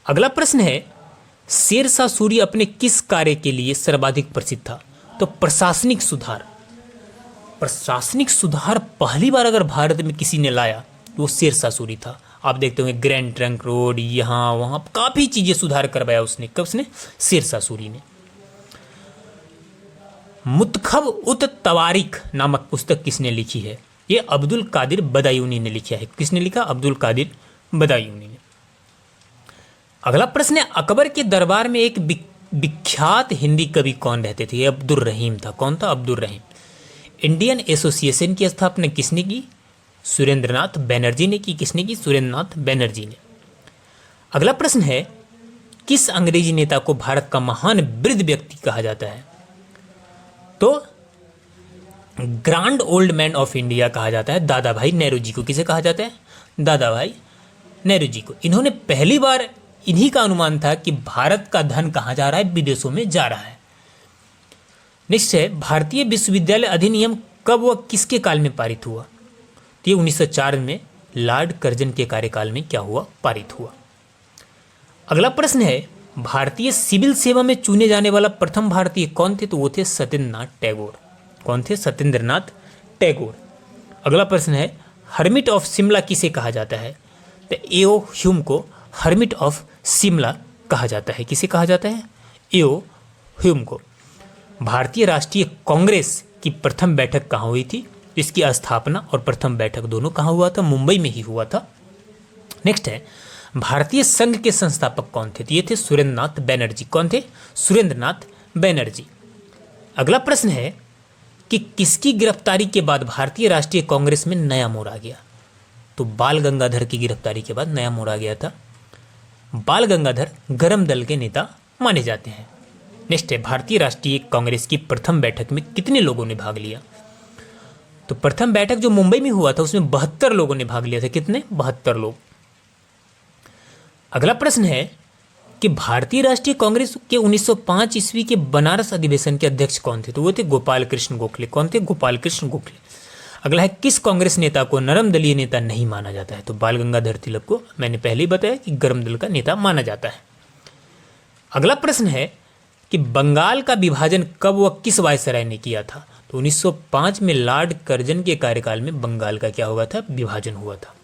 अगला प्रश्न है शेरशाह सूरी अपने किस कार्य के लिए सर्वाधिक प्रसिद्ध था? तो प्रशासनिक सुधार। प्रशासनिक सुधार पहली बार अगर भारत में किसी ने लाया तो वो शेरशाह सूरी था। आप देखते होंगे ग्रैंड ट्रंक रोड, यहाँ वहाँ काफ़ी चीज़ें सुधार करवाया उसने। कब उसने? शेरशाह सूरी ने। मुतखब उत तवारिख नामक पुस्तक किसने लिखी है? ये अब्दुल कादिर बदायूनी ने लिखा है। किसने लिखा? अब्दुल कादिर बदायूनी ने। अगला प्रश्न है अकबर के दरबार में एक विख्यात हिंदी कवि कौन रहते थे? ये अब्दुल रहीम था। कौन था? अब्दुल रहीम। इंडियन एसोसिएशन की स्थापना किसने की? सुरेंद्रनाथ बैनर्जी ने की। किसने की? सुरेंद्रनाथ बैनर्जी ने। अगला प्रश्न है किस अंग्रेजी नेता को भारत का महान वृद्ध व्यक्ति कहा जाता है? तो grand old man of India कहा जाता है दादा भाई नेहरू जी को। किसे कहा जाता है? दादा भाई नेहरू जी को। इन्होंने पहली बार, इन्हीं का अनुमान था कि भारत का धन कहाँ जा रहा है? विदेशों में जा रहा है। नेक्स्ट है भारतीय विश्वविद्यालय अधिनियम कब व किसके काल में पारित हुआ? तो ये 1904 में लॉर्ड कर्जन के कार्यकाल में क्या हुआ? पारित हुआ। अगला प्रश्न है, भारतीय सिविल सेवा में चुने जाने वाला प्रथम भारतीय कौन थे? तो वो थे सत्येंद्रनाथ टैगोर। कौन थे? सत्येंद्रनाथ टैगोर। अगला प्रश्न है, हर्मिट ऑफ शिमला किसे कहा जाता है? तो एओ ह्यूम को हर्मिट ऑफ शिमला कहा जाता है। किसे कहा जाता है? एओ ह्यूम को। भारतीय राष्ट्रीय कांग्रेस की प्रथम बैठक कहाँ हुई थी? इसकी स्थापना और प्रथम बैठक दोनों कहाँ हुआ था? मुंबई में ही हुआ था। नेक्स्ट है, भारतीय संघ के संस्थापक कौन थे? तो ये थे सुरेंद्रनाथ बैनर्जी। कौन थे? सुरेंद्रनाथ बैनर्जी। अगला प्रश्न है कि किसकी गिरफ्तारी के बाद भारतीय राष्ट्रीय कांग्रेस में नया मोड़ आ गया? तो बाल गंगाधर की गिरफ्तारी के बाद नया मोड़ आ गया था। बाल गंगाधर गरम दल के नेता माने जाते हैं। नेक्स्ट है, भारतीय राष्ट्रीय कांग्रेस की प्रथम बैठक में कितने लोगों ने भाग लिया? तो प्रथम बैठक जो मुंबई में हुआ था उसमें 72 लोगों ने भाग लिया था। कितने? 72 लोग। अगला प्रश्न है कि भारतीय राष्ट्रीय कांग्रेस के 1905 ईस्वी के बनारस अधिवेशन के अध्यक्ष कौन थे? तो वो थे गोपाल कृष्ण गोखले। कौन थे? गोपाल कृष्ण गोखले। अगला है, किस कांग्रेस नेता को नरम दलीय नेता नहीं माना जाता है? तो बाल गंगाधर तिलक को मैंने पहले ही बताया कि गरम दल का नेता माना जाता है। अगला प्रश्न है कि बंगाल का विभाजन कब व किस वायसराय ने किया था? तो 1905 में लॉर्ड कर्जन के कार्यकाल में बंगाल का क्या हुआ था? विभाजन हुआ था।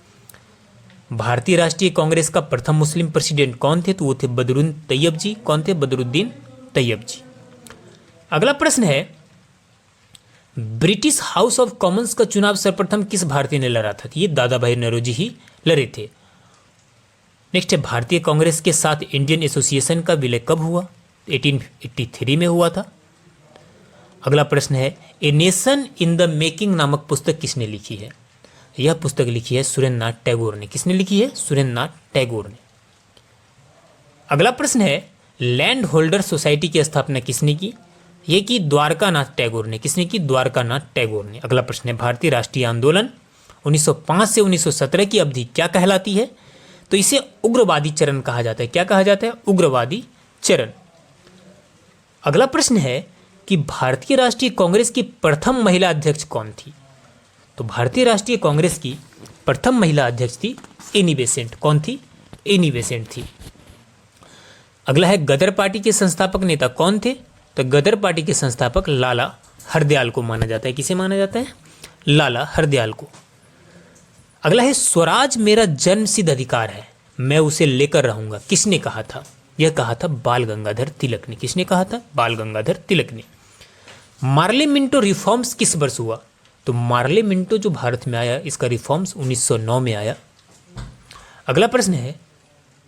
भारतीय राष्ट्रीय कांग्रेस का प्रथम मुस्लिम प्रेसिडेंट कौन थे? तो वो थे बदरुद्दीन तैयब जी। कौन थे? बदरुद्दीन तैयब जी। अगला प्रश्न है, ब्रिटिश हाउस ऑफ कॉमन्स का चुनाव सर्वप्रथम किस भारतीय ने लड़ा था? ये दादा भाई नौरोजी ही लड़े थे। नेक्स्ट है, भारतीय कांग्रेस के साथ इंडियन एसोसिएशन का विलय कब हुआ? 1883 में हुआ था। अगला प्रश्न है, a nation in the making नामक पुस्तक किसने लिखी है? यह पुस्तक लिखी है सुरेंद्रनाथ टैगोर ने। किसने लिखी है? सुरेंद्रनाथ टैगोर ने। अगला प्रश्न है, लैंड होल्डर सोसाइटी की स्थापना किसने की? यह की द्वारकानाथ टैगोर ने। किसने की? द्वारकानाथ टैगोर ने। अगला प्रश्न है, भारतीय राष्ट्रीय आंदोलन 1905 से 1917 की अवधि क्या कहलाती है? तो इसे उग्रवादी चरण कहा जाता है। क्या कहा जाता है? उग्रवादी चरण। अगला प्रश्न है कि भारतीय राष्ट्रीय कांग्रेस की प्रथम महिला अध्यक्ष कौन थी? तो भारतीय राष्ट्रीय कांग्रेस की प्रथम महिला अध्यक्ष थी एनी बेसेंट। कौन थी? एनी बेसेंट थी। अगला है, गदर पार्टी के संस्थापक नेता कौन थे? तो गदर पार्टी के संस्थापक लाला हरदयाल को माना जाता है। किसे माना जाता है? लाला हरदयाल को। अगला है, स्वराज मेरा जन्मसिद्ध अधिकार है, मैं उसे लेकर रहूंगा, किसने कहा था? यह कहा था बाल गंगाधर तिलक ने। किसने कहा था? बाल गंगाधर तिलक ने। मार्ले मिंटो रिफॉर्म्स किस वर्ष हुआ? तो मार्ले मिंटो जो भारत में आया इसका रिफॉर्म्स 1909 में आया। अगला प्रश्न है,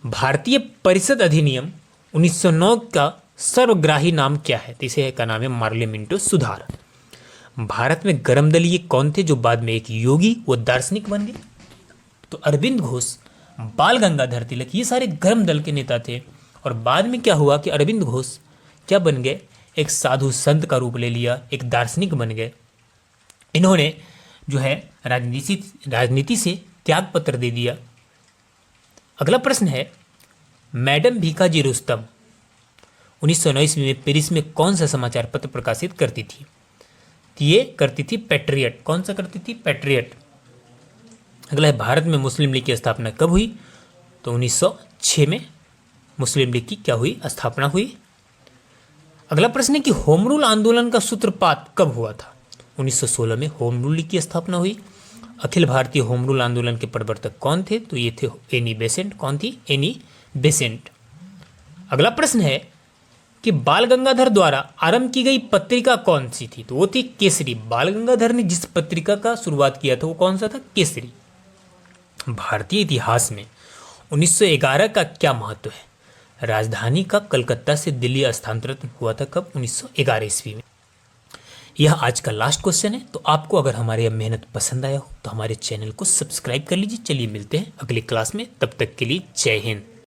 भारतीय परिषद अधिनियम 1909 का सर्वग्राही नाम क्या है? तो इसे का नाम है मार्ले मिंटो सुधार। भारत में गरम दलीय कौन थे जो बाद में एक योगी व दार्शनिक बन गए? तो अरविंद घोष, बाल गंगाधर तिलक, ये सारे गरम दल के नेता थे। और बाद में क्या हुआ कि अरविंद घोष क्या बन गए? एक साधु संत का रूप ले लिया, एक दार्शनिक बन गए। इन्होंने जो है राजनीति से त्याग पत्र दे दिया। अगला प्रश्न है, मैडम भीखाजी रुस्तम 1909 ईस्वी में पेरिस में कौन सा समाचार पत्र प्रकाशित करती थी? तो ये करती थी पैट्रियट। कौन सा करती थी? पैट्रियट। अगला है, भारत में मुस्लिम लीग की स्थापना कब हुई? तो 1906 में मुस्लिम लीग की क्या हुई? स्थापना हुई। अगला प्रश्न है कि होम रूल आंदोलन का सूत्रपात कब हुआ था? 1916 में होम रूल लीग की स्थापना हुई। अखिल भारतीय होम रूल आंदोलन के प्रवर्तक कौन थे? तो ये थे एनी बेसेंट। कौन थी? Annie Besant. अगला प्रश्न है कि बाल गंगाधर द्वारा आरंभ की गई पत्रिका कौन सी थी? तो वो थी केसरी। बाल गंगाधर ने जिस पत्रिका का शुरुआत किया था वो कौन सा था? केसरी। भारतीय इतिहास में 1911 का क्या महत्व है? राजधानी का कलकत्ता से दिल्ली स्थानांतरित हुआ था कब? 1911 ईस्वी में। यह आज का लास्ट क्वेश्चन है। तो आपको अगर हमारी यह मेहनत पसंद आया हो तो हमारे चैनल को सब्सक्राइब कर लीजिए। चलिए मिलते हैं अगली क्लास में, तब तक के लिए जय हिंद।